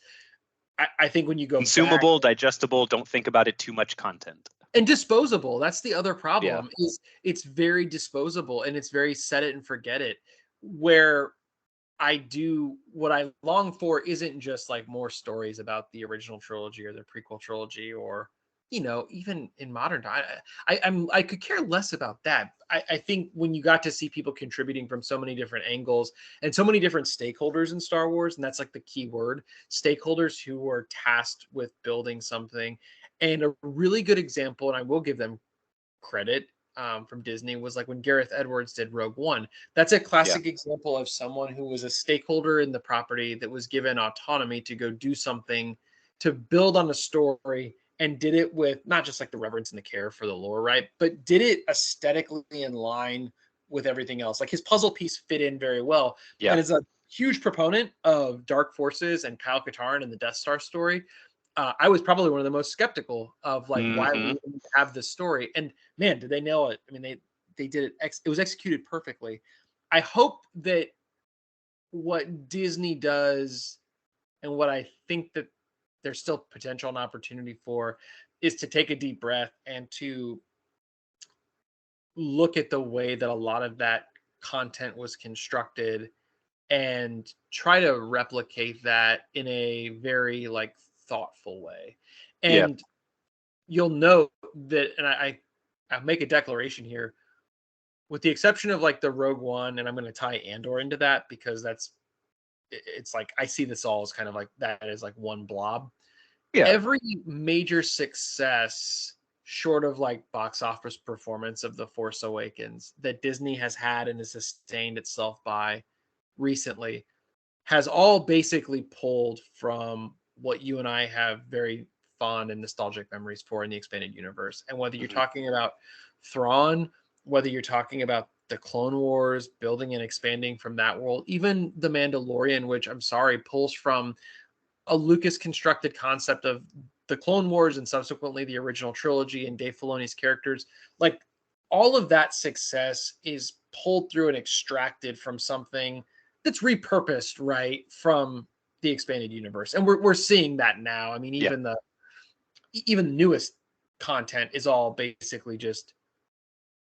I think when you go Consumable, back, digestible, don't think about it too much content. and disposable, that's the other problem, Yeah. is it's very disposable and it's very set it and forget it. Where what I long for isn't just like more stories about the original trilogy or the prequel trilogy, or even in modern time. I could care less about that. I think when you got to see people contributing from so many different angles and so many different stakeholders in Star Wars, and that's like the key word, stakeholders who were tasked with building something. And a really good example, and I will give them credit, from Disney, was like when Gareth Edwards did Rogue One. That's a classic example of someone who was a stakeholder in the property that was given autonomy to go do something, to build on a story, and did it with not just like the reverence and the care for the lore, right? But did it aesthetically in line with everything else. Like his puzzle piece fit in very well. Yeah. And as a huge proponent of Dark Forces and Kyle Katarn and the Death Star story, I was probably one of the most skeptical of like why we would have this story. And man, did they nail it? I mean, they did it. It was executed perfectly. I hope that what Disney does, and what I think that there's still potential and opportunity for, is to take a deep breath and to look at the way that a lot of that content was constructed and try to replicate that in a very like thoughtful way. And you'll note that, and I make a declaration here, with the exception of like the Rogue One, and I'm going to tie Andor into that because it's like I see this all as kind of like that is like one blob. Yeah. Every major success short of like box office performance of The Force Awakens that Disney has had and has sustained itself by recently has all basically pulled from what you and I have very fond and nostalgic memories for in the expanded universe. And whether you're talking about Thrawn, whether you're talking about the Clone Wars, building and expanding from that world, even The Mandalorian, which I'm sorry, pulls from a Lucas constructed concept of the Clone Wars and subsequently the original trilogy and Dave Filoni's characters. Like all of that success is pulled through and extracted from something that's repurposed, right, from the expanded universe. And we're seeing that now. I mean, even the newest content is all basically just,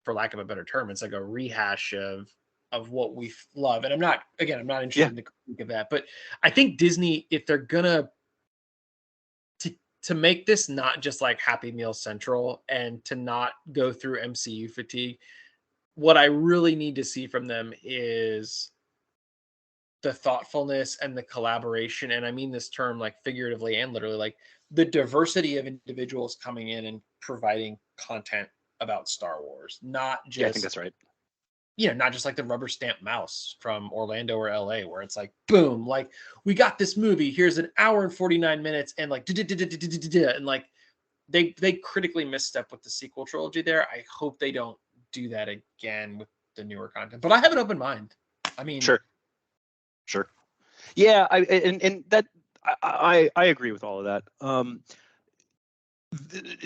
for lack of a better term, it's like a rehash of what we love. And I'm not interested in the critique of that, but I think Disney, if they're gonna to make this not just like Happy Meal Central and to not go through MCU fatigue, what I really need to see from them is the thoughtfulness and the collaboration. And I mean this term like figuratively and literally, like the diversity of individuals coming in and providing content about Star Wars, not just, I think that's right. Not just like the rubber stamp mouse from Orlando or LA, where it's like, boom, like we got this movie, here's an hour and 49 minutes, and like, and like they critically misstep with the sequel trilogy there. I hope they don't do that again with the newer content, but I have an open mind. I mean, sure. Yeah, I agree with all of that.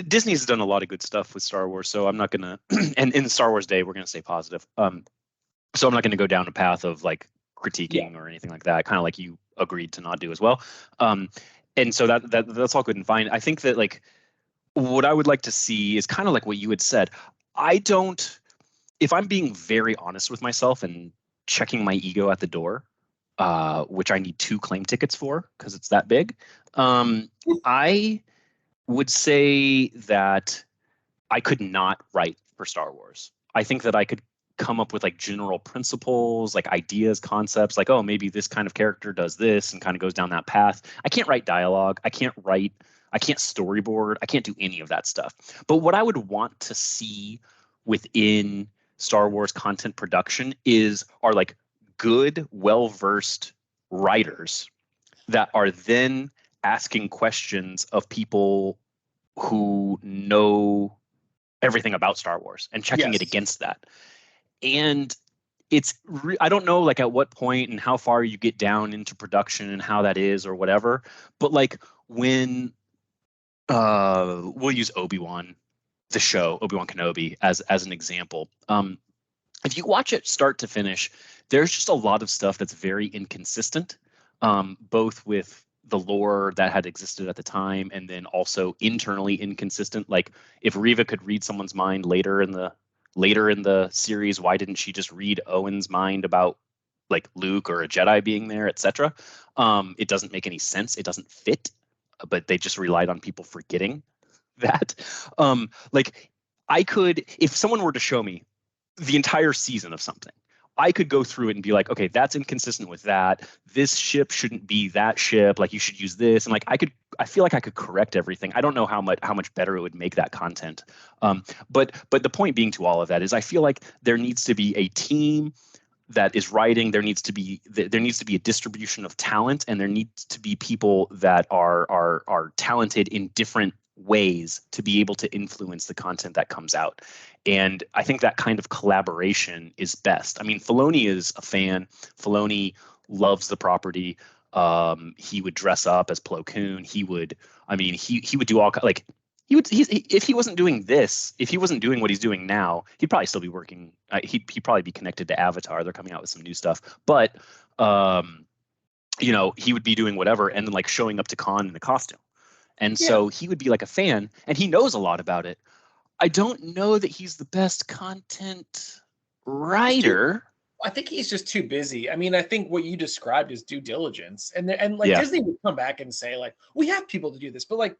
Disney's done a lot of good stuff with Star Wars, so I'm not gonna. And in Star Wars Day, we're gonna stay positive. So I'm not gonna go down a path of like critiquing or anything like that. Kind of like you agreed to not do as well. and so that's all good and fine. I think that like what I would like to see is kind of like what you had said. I don't, if I'm being very honest with myself and checking my ego at the door, which I need 2 claim tickets for because it's that big, I would say that I could not write for Star Wars. I think that I could come up with like general principles, like ideas, concepts, like, oh, maybe this kind of character does this and kind of goes down that path. I can't write dialogue. I can't storyboard. I can't do any of that stuff. But what I would want to see within Star Wars content production are like good, well-versed writers that are then asking questions of people who know everything about Star Wars and checking it Yes. against that. And I don't know like at what point and how far you get down into production and how that is or whatever, but like when we'll use Obi-Wan, the show Obi-Wan Kenobi as an example. If you watch it start to finish, there's just a lot of stuff that's very inconsistent, both with the lore that had existed at the time and then also internally inconsistent. Like if Reva could read someone's mind later in the series, why didn't she just read Owen's mind about like Luke or a Jedi being there, etc.? It doesn't make any sense. It doesn't fit, but they just relied on people forgetting that. Like I could, if someone were to show me the entire season of something, I could go through it and be like, okay, that's inconsistent with that. This ship shouldn't be that ship. Like you should use this. And like I feel like I could correct everything. I don't know how much better it would make that content. But the point being to all of that is I feel like there needs to be a team that is writing. There needs to be a distribution of talent, and there needs to be people that are talented in different ways to be able to influence the content that comes out. And I think that kind of collaboration is best. I mean, Filoni is a fan. Filoni loves the property. He would dress up as Plo Koon. He would do all like if he wasn't doing this, if he wasn't doing what he's doing now, he'd probably still be working. He'd probably be connected to Avatar. They're coming out with some new stuff, but he would be doing whatever and then like showing up to con in a costume. And so he would be like a fan, and he knows a lot about it. I don't know that he's the best content writer. I think he's just too busy. I mean, I think what you described is due diligence, and Disney would come back and say like, we have people to do this, but like,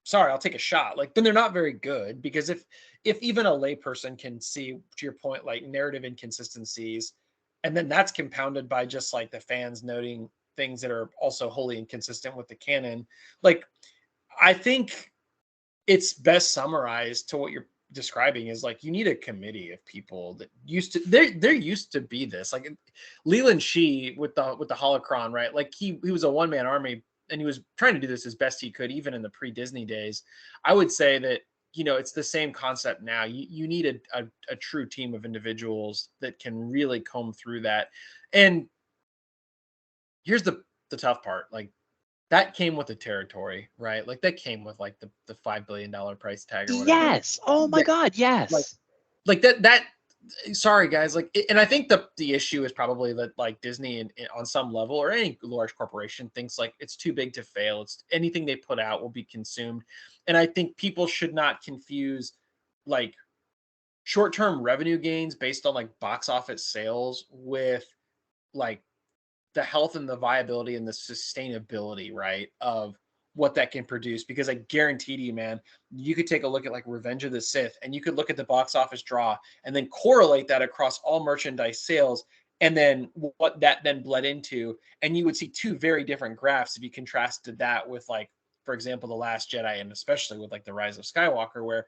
sorry, I'll take a shot. Like, then they're not very good, because if even a layperson can see, to your point, like narrative inconsistencies, and then that's compounded by just like the fans noting things that are also wholly inconsistent with the canon. Like, I think it's best summarized to what you're describing is like, you need a committee of people that there used to be this, like Leland Shee with the holocron, right? Like he was a one-man army, and he was trying to do this as best he could, even in the pre-Disney days. I would say that, it's the same concept now. You need a true team of individuals that can really comb through that. And here's the tough part. Like, that came with the territory, right? Like that came with like the $5 billion price tag or whatever. Yes. Oh my God. Yes. Like that. Sorry guys. Like, and I think the issue is probably that like Disney on some level, or any large corporation, thinks like it's too big to fail. It's anything they put out will be consumed. And I think people should not confuse like short-term revenue gains based on like box office sales with like the health and the viability and the sustainability, right, of what that can produce. Because I guarantee to you, man, you could take a look at like Revenge of the Sith, and you could look at the box office draw and then correlate that across all merchandise sales, and then what that then bled into, and you would see 2 very different graphs if you contrasted that with like, for example, The Last Jedi, and especially with like The Rise of Skywalker, where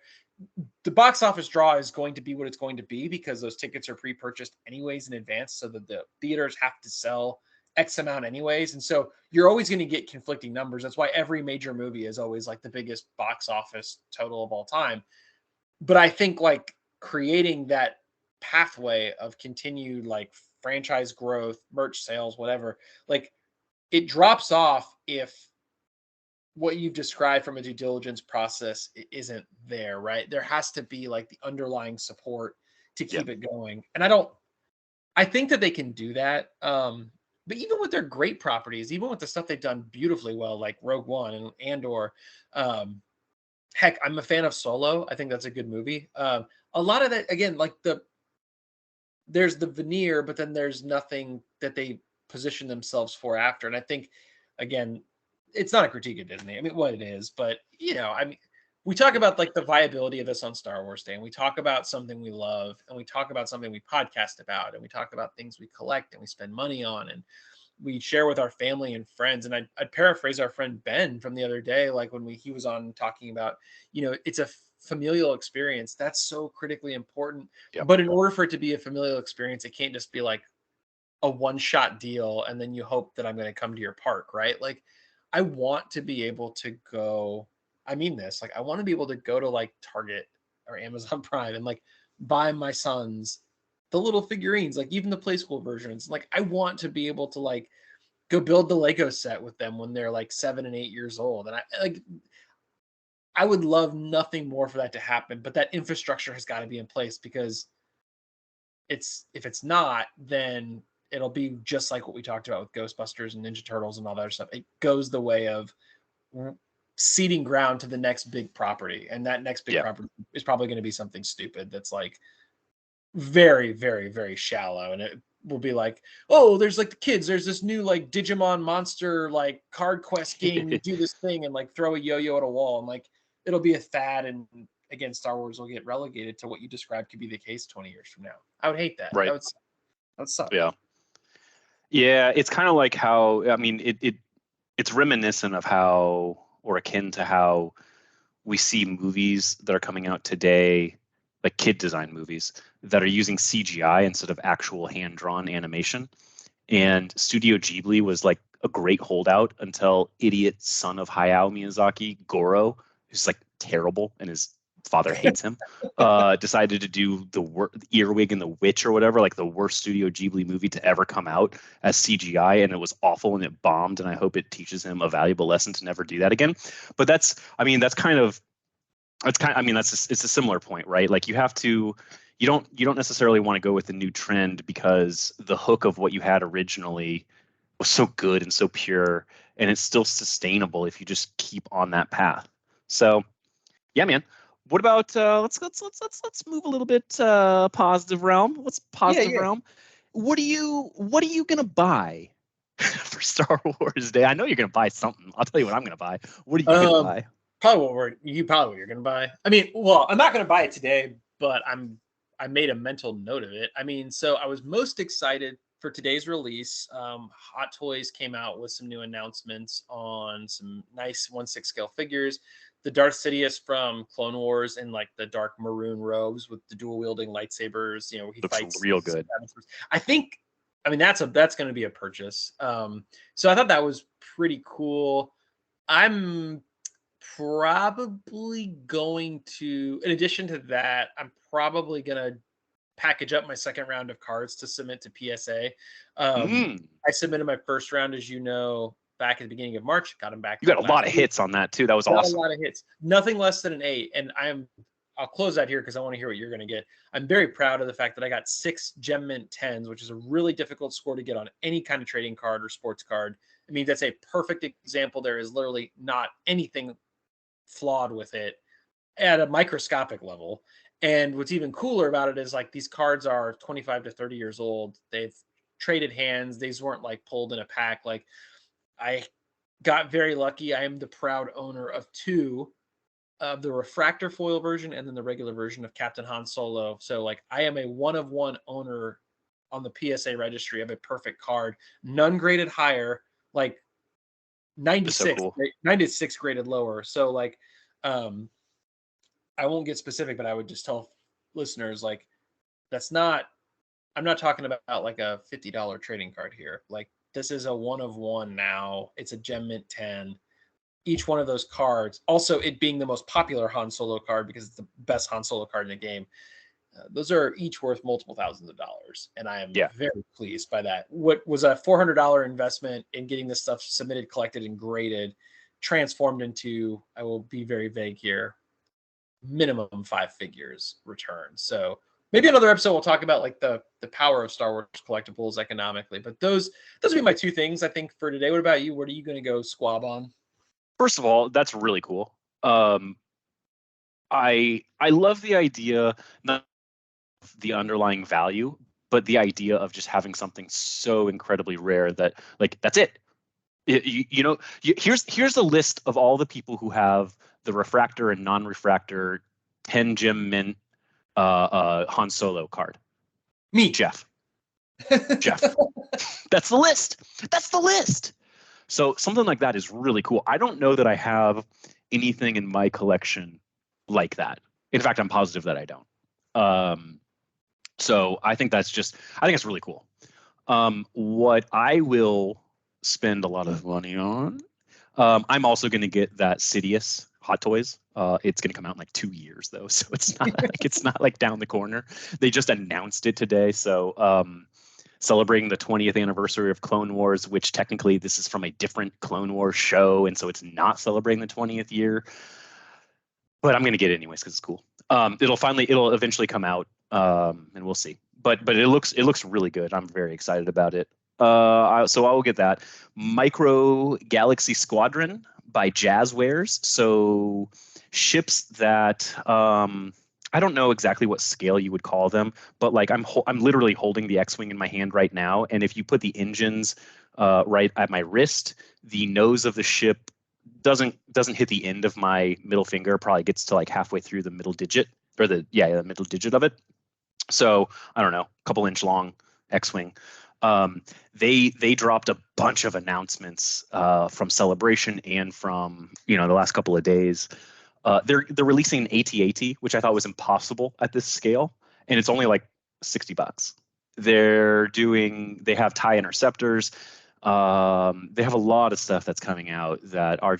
the box office draw is going to be what it's going to be because those tickets are pre-purchased anyways in advance, so that the theaters have to sell X amount anyways. And so you're always going to get conflicting numbers. That's why every major movie is always like the biggest box office total of all time. But I think like creating that pathway of continued like franchise growth, merch sales, whatever, like it drops off if what you've described from a due diligence process isn't there, right? There has to be like the underlying support to keep it going. And I think that they can do that. But even with their great properties, even with the stuff they've done beautifully well, like Rogue One and Andor, heck, I'm a fan of Solo. I think that's a good movie. A lot of that, again, like there's the veneer, but then there's nothing that they position themselves for after. And I think, again, it's not a critique of Disney. I mean, what it is, but I mean, we talk about like the viability of this on Star Wars Day, and we talk about something we love, and we talk about something we podcast about, and we talk about things we collect and we spend money on, and we share with our family and friends. And I'd paraphrase our friend Ben from the other day, like when he was on talking about, it's a familial experience that's so critically important. Yep. But in order for it to be a familial experience, it can't just be like a one-shot deal and then you hope that I'm going to come to your park, right? Like I want to be able to go, I mean this, like I want to be able to go to like Target or Amazon Prime and like buy my sons the little figurines, like even the play school versions. Like I want to be able to like go build the Lego set with them when they're like 7 and 8 years old. And I would love nothing more for that to happen, but that infrastructure has got to be in place, because if it's not, then it'll be just like what we talked about with Ghostbusters and Ninja Turtles and all that other stuff. It goes the way of seeding ground to the next big property. And that next big property is probably going to be something stupid that's like very, very, very shallow. And it will be like, oh, there's like the kids, there's this new like Digimon monster, like card quest game. You do this thing and like throw a yo-yo at a wall, and like, it'll be a fad. And again, Star Wars will get relegated to what you described could be the case 20 years from now. I would hate that. Right. That would suck. Yeah. Yeah. It's kind of like how, I mean, it's reminiscent of how, or akin to how we see movies that are coming out today, like kid design movies that are using CGI instead of actual hand-drawn animation. And Studio Ghibli was like a great holdout until idiot son of Hayao Miyazaki, Goro, who's like terrible and his father hates him, decided to do the Earwig and the Witch or whatever, like the worst Studio Ghibli movie to ever come out as CGI, and it was awful and it bombed. And I hope it teaches him a valuable lesson to never do that again. But it's a similar point, right? Like you don't necessarily want to go with the new trend because the hook of what you had originally was so good and so pure, and it's still sustainable if you just keep on that path. So yeah, man. What about let's move a little bit positive realm. What's positive realm? What are you gonna buy for Star Wars Day? I know you're gonna buy something. I'll tell you what I'm gonna buy. What are you gonna buy? Probably what you're gonna buy. I mean, well, I'm not gonna buy it today, but I made a mental note of it. I mean, so I was most excited for today's release. Hot Toys came out with some new announcements on some nice 1/6 scale figures. The Darth Sidious from Clone Wars in like the dark maroon robes with the dual wielding lightsabers. Where he fights real good. I mean, that's going to be a purchase. So I thought that was pretty cool. I'm probably going to, in addition to that, I'm probably going to package up my second round of cards to submit to PSA. I submitted my first round, as you know, back at the beginning of March. Got them back. You got a lot of hits on that too. That was awesome. A lot of hits. Nothing less than an 8. And I'll close out here because I want to hear what you're going to get. I'm very proud of the fact that I got 6 Gem Mint 10s, which is a really difficult score to get on any kind of trading card or sports card. I mean, that's a perfect example. There is literally not anything flawed with it at a microscopic level. And what's even cooler about it is like these cards are 25 to 30 years old. They've traded hands. These weren't like pulled in a pack. Like I got very lucky. I am the proud owner of 2 of the refractor foil version and then the regular version of Captain Han Solo. So like I am a 1-of-1 owner on the PSA registry of a perfect card, none graded higher, like 96, so cool. 96 graded lower. So like, I won't get specific, but I would just tell listeners like, I'm not talking about like a $50 trading card here. Like this is a 1-of-1 now. It's a Gem Mint 10. Each one of those cards, also it being the most popular Han Solo card because it's the best Han Solo card in the game. Those are each worth multiple thousands of dollars. And I am very pleased by that. What was a $400 investment in getting this stuff submitted, collected, and graded transformed into, I will be very vague here, minimum 5 figures return. So Maybe another episode we'll talk about like the power of Star Wars collectibles economically. But those would be my two things I think for today. What about you? What are you going to go squab on? First of all, that's really cool. I love the idea, not the underlying value, but the idea of just having something so incredibly rare that like that's it. Here's a list of all the people who have the refractor and non-refractor 10 gem mint Han Solo card. Me. Jeff. That's the list. That's the list. So something like that is really cool. I don't know that I have anything in my collection like that. In fact, I'm positive that I don't. So I think it's really cool. What I will spend a lot of money on, I'm also going to get that Sidious Hot Toys. It's going to come out in like 2 years though, so it's not like down the corner. They just announced it today, so celebrating the 20th anniversary of Clone Wars, which technically this is from a different Clone Wars show, and so it's not celebrating the 20th year. But I'm going to get it anyways because it's cool. It'll eventually come out, and we'll see. But it looks really good. I'm very excited about it. So I will get that. Micro Galaxy Squadron by Jazzwares. So ships that I don't know exactly what scale you would call them, but like I'm literally holding the X-wing in my hand right now, and if you put the engines right at my wrist, the nose of the ship doesn't hit the end of my middle finger. Probably gets to like halfway through the middle digit, or the middle digit of it. So I don't know, a couple inch long X-wing. They dropped a bunch of announcements from Celebration and from the last couple of days. They're releasing an AT-AT, which I thought was impossible at this scale, and it's only like $60. They have TIE interceptors. They have a lot of stuff that's coming out that are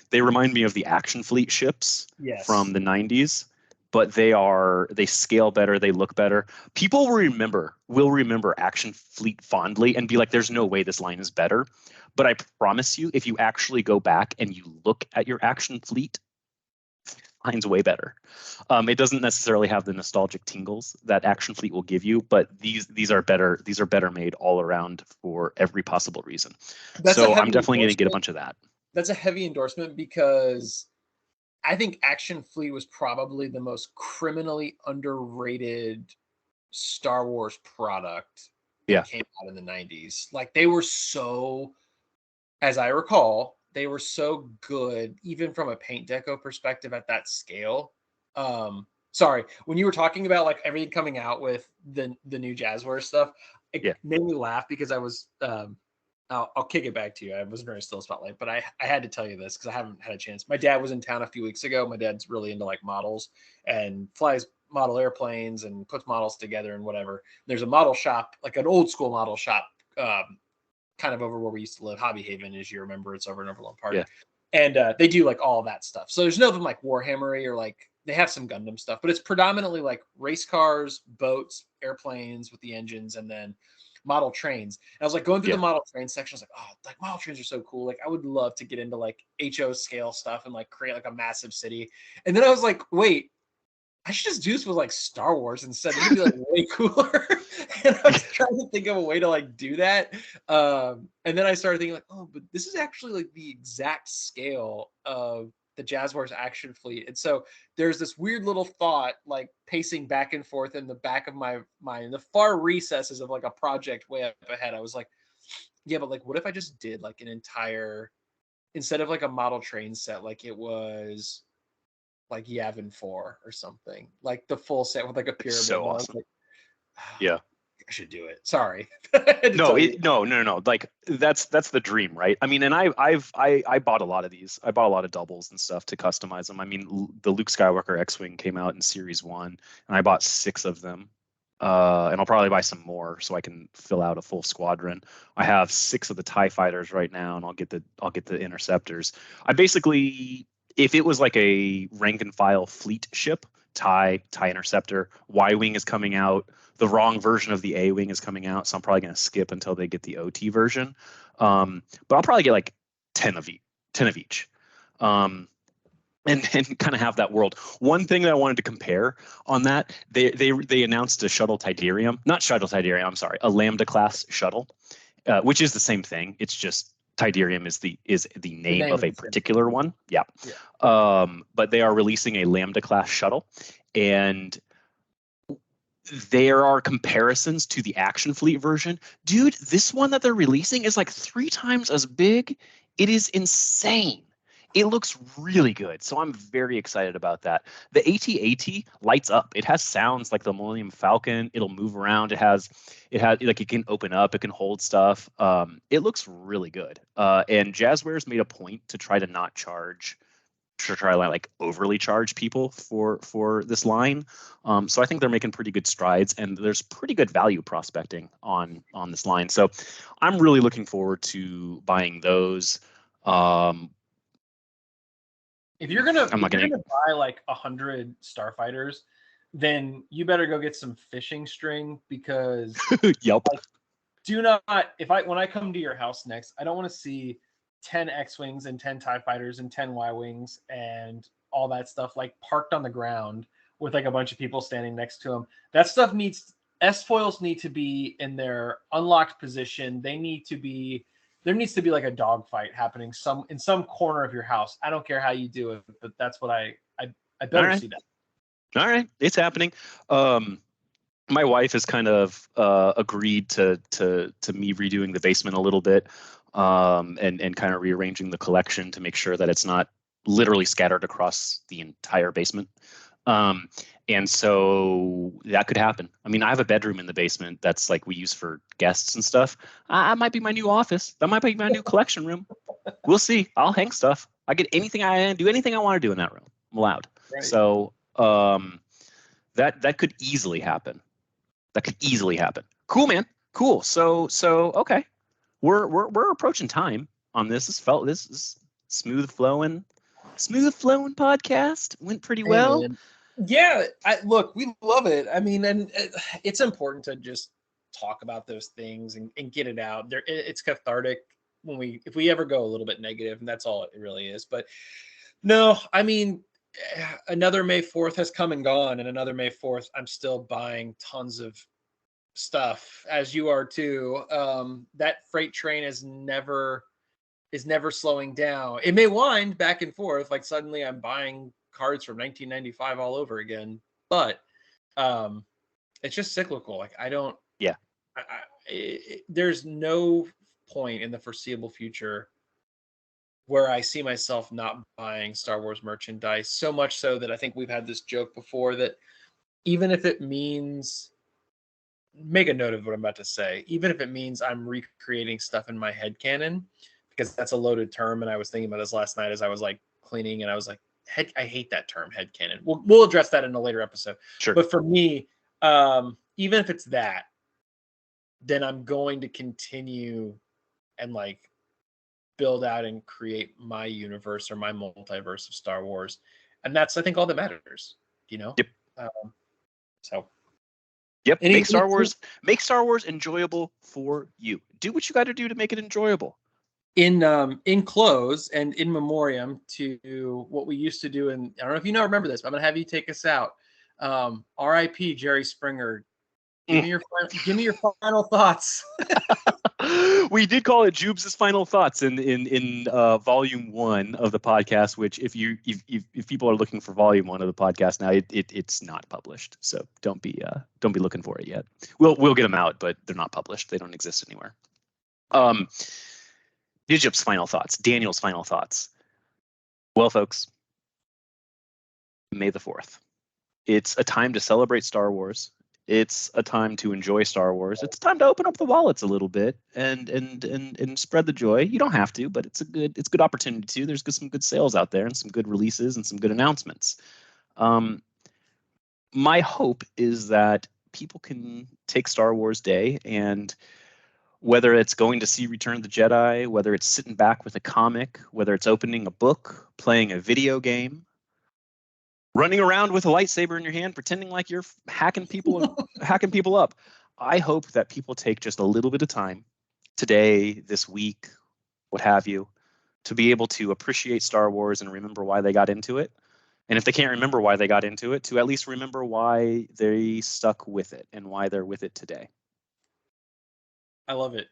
they remind me of the Action Fleet ships from the 90s, but they scale better, they look better. People will remember Action Fleet fondly and be like, there's no way this line is better. But I promise you, if you actually go back and you look at your Action Fleet, line's way better. It doesn't necessarily have the nostalgic tingles that Action Fleet will give you, but these are better. These are better made all around for every possible reason. So I'm definitely going to get a bunch of that. That's a heavy endorsement because I think Action Fleet was probably the most criminally underrated Star Wars product that came out in the 90s. Like they were so, as I recall, they were so good, even from a paint deco perspective at that scale. Sorry, when you were talking about like everything coming out with the new Jazzwares stuff, it made me laugh because I was I'll kick it back to you. I wasn't very still spotlight, but I had to tell you this because I haven't had a chance. My dad was in town a few weeks ago. My dad's really into like models and flies model airplanes and puts models together and whatever. There's a model shop, like an old school model shop, kind of over where we used to live, Hobby Haven, as you remember. It's over in Overland Park. Yeah. And they do like all that stuff. So there's nothing like Warhammer or like they have some Gundam stuff, but it's predominantly like race cars, boats, airplanes with the engines, and then model trains. And I was like going through the model train section. I was like, oh, like model trains are so cool. Like I would love to get into like HO scale stuff and like create like a massive city. And then I was like, wait, I should just do this with like Star Wars instead. It'd be like way cooler. And I was trying to think of a way to like do that. And then I started thinking like, oh, but this is actually like the exact scale of the Jazzwares Action Fleet. And so there's this weird little thought like pacing back and forth in the back of my mind, the far recesses of like a project way up ahead. I was like, yeah, but like, what if I just did like an entire, instead of like a model train set, like it was like Yavin 4 or something, like the full set with like a pyramid. So awesome. Like, yeah. I should do it. Sorry. No. Like that's the dream, right? I mean, and I bought a lot of these. I bought a lot of doubles and stuff to customize them. I mean, the Luke Skywalker X-wing came out in Series 1, and I bought 6 of them. And I'll probably buy some more so I can fill out a full squadron. I have 6 of the TIE fighters right now, and I'll get the interceptors. I basically, if it was like a rank and file fleet ship, TIE interceptor, Y-wing is coming out. The wrong version of the A-wing is coming out, so I'm probably going to skip until they get the OT version. But I'll probably get like 10 of each. and kind of have that world. One thing that I wanted to compare on that, they announced a shuttle Tidarium, not shuttle Tidarium, I'm sorry, a Lambda class shuttle, which is the same thing. It's just Tidarium is the name of a particular one. Yeah. But they are releasing a Lambda class shuttle, and there are comparisons to the Action Fleet version. Dude, this one that they're releasing is like 3 times as big. It is insane. It looks really good. So I'm very excited about that. The AT-AT lights up. It has sounds like the Millennium Falcon. It'll move around. It has like, it can open up, it can hold stuff. It looks really good. And Jazzwares made a point to try to not like overly charge people for this line. So I think they're making pretty good strides, and there's pretty good value prospecting on this line. So I'm really looking forward to buying those. If you're gonna buy like 100 starfighters, then you better go get some fishing string, because yep. Like, do not, when I come to your house next, I don't want to see 10 X-Wings and 10 TIE fighters and 10 Y-Wings and all that stuff like parked on the ground with like a bunch of people standing next to them. That stuff S-foils need to be in their unlocked position. There needs to be like a dogfight happening in some corner of your house. I don't care how you do it, but that's what I better see that. All right, it's happening. My wife has kind of agreed to me redoing the basement a little bit, and kind of rearranging the collection to make sure that it's not literally scattered across the entire basement. And so that could happen. I mean, I have a bedroom in the basement that's like we use for guests and stuff. I might be my new office. That might be my new collection room. We'll see. I'll hang stuff. I get anything do anything I want to do in that room. I'm allowed. Right. So that could easily happen. Cool, man. Cool. So okay. We're approaching time on this. This is smooth flowing podcast. Went pretty well. Man. Yeah, look, we love it. I mean, and it's important to just talk about those things and get it out there. It's cathartic if we ever go a little bit negative, and that's all it really is. But no, I mean, another May 4th has come and gone, and another May 4th, I'm still buying tons of stuff, as you are too. That freight train is never slowing down. It may wind back and forth, like suddenly I'm buying cards from 1995 all over again, but it's just cyclical. Like there's no point in the foreseeable future where I see myself not buying Star Wars merchandise, so much so that I think we've had this joke before that even if it means, make a note of what I'm about to say, even if it means I'm recreating stuff in my headcanon, because that's a loaded term, and I was thinking about this last night as I was like cleaning, and I was like, I hate that term, headcanon. We'll address that in a later episode. Sure. But for me, even if it's that, then I'm going to continue and like build out and create my universe or my multiverse of Star Wars, and that's, I think, all that matters. Yep. So. Yep. Make Star Wars enjoyable for you. Do what you got to do to make it enjoyable. In close and in memoriam to what we used to do, and I don't know if you remember this, but I'm gonna have you take us out. R.I.P. Jerry Springer. Give me your final thoughts. We did call it Jubes' final thoughts in volume 1 of the podcast, which if people are looking for volume 1 of the podcast now, it's not published, so don't be looking for it yet. We'll get them out, but they're not published. They don't exist anywhere. Digip's final thoughts, Daniel's final thoughts. Well, folks, May the 4th. It's a time to celebrate Star Wars. It's a time to enjoy Star Wars. It's time to open up the wallets a little bit and spread the joy. You don't have to, but it's a good opportunity to. There's some good sales out there and some good releases and some good announcements. My hope is that people can take Star Wars Day, and whether it's going to see Return of the Jedi, whether it's sitting back with a comic, whether it's opening a book, playing a video game, running around with a lightsaber in your hand, pretending like you're hacking people up. I hope that people take just a little bit of time today, this week, what have you, to be able to appreciate Star Wars and remember why they got into it. And if they can't remember why they got into it, to at least remember why they stuck with it and why they're with it today. I love it.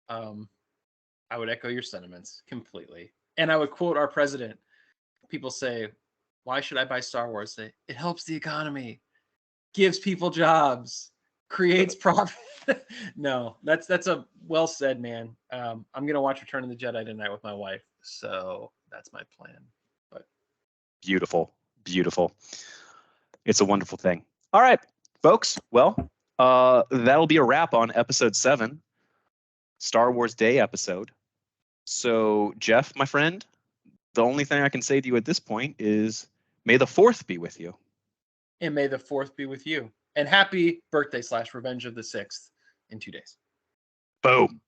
I would echo your sentiments completely. And I would quote our president. People say, why should I buy Star Wars? Say, it helps the economy, gives people jobs, creates profit. No, that's a well said, man. I'm going to watch Return of the Jedi tonight with my wife. So that's my plan. But beautiful. It's a wonderful thing. All right, folks. Well, that'll be a wrap on episode 7, Star Wars Day episode. So, Jeff, my friend, the only thing I can say to you at this point is may the 4th be with you. And may the 4th be with you. And happy birthday / Revenge of the 6th in 2 days. Boom.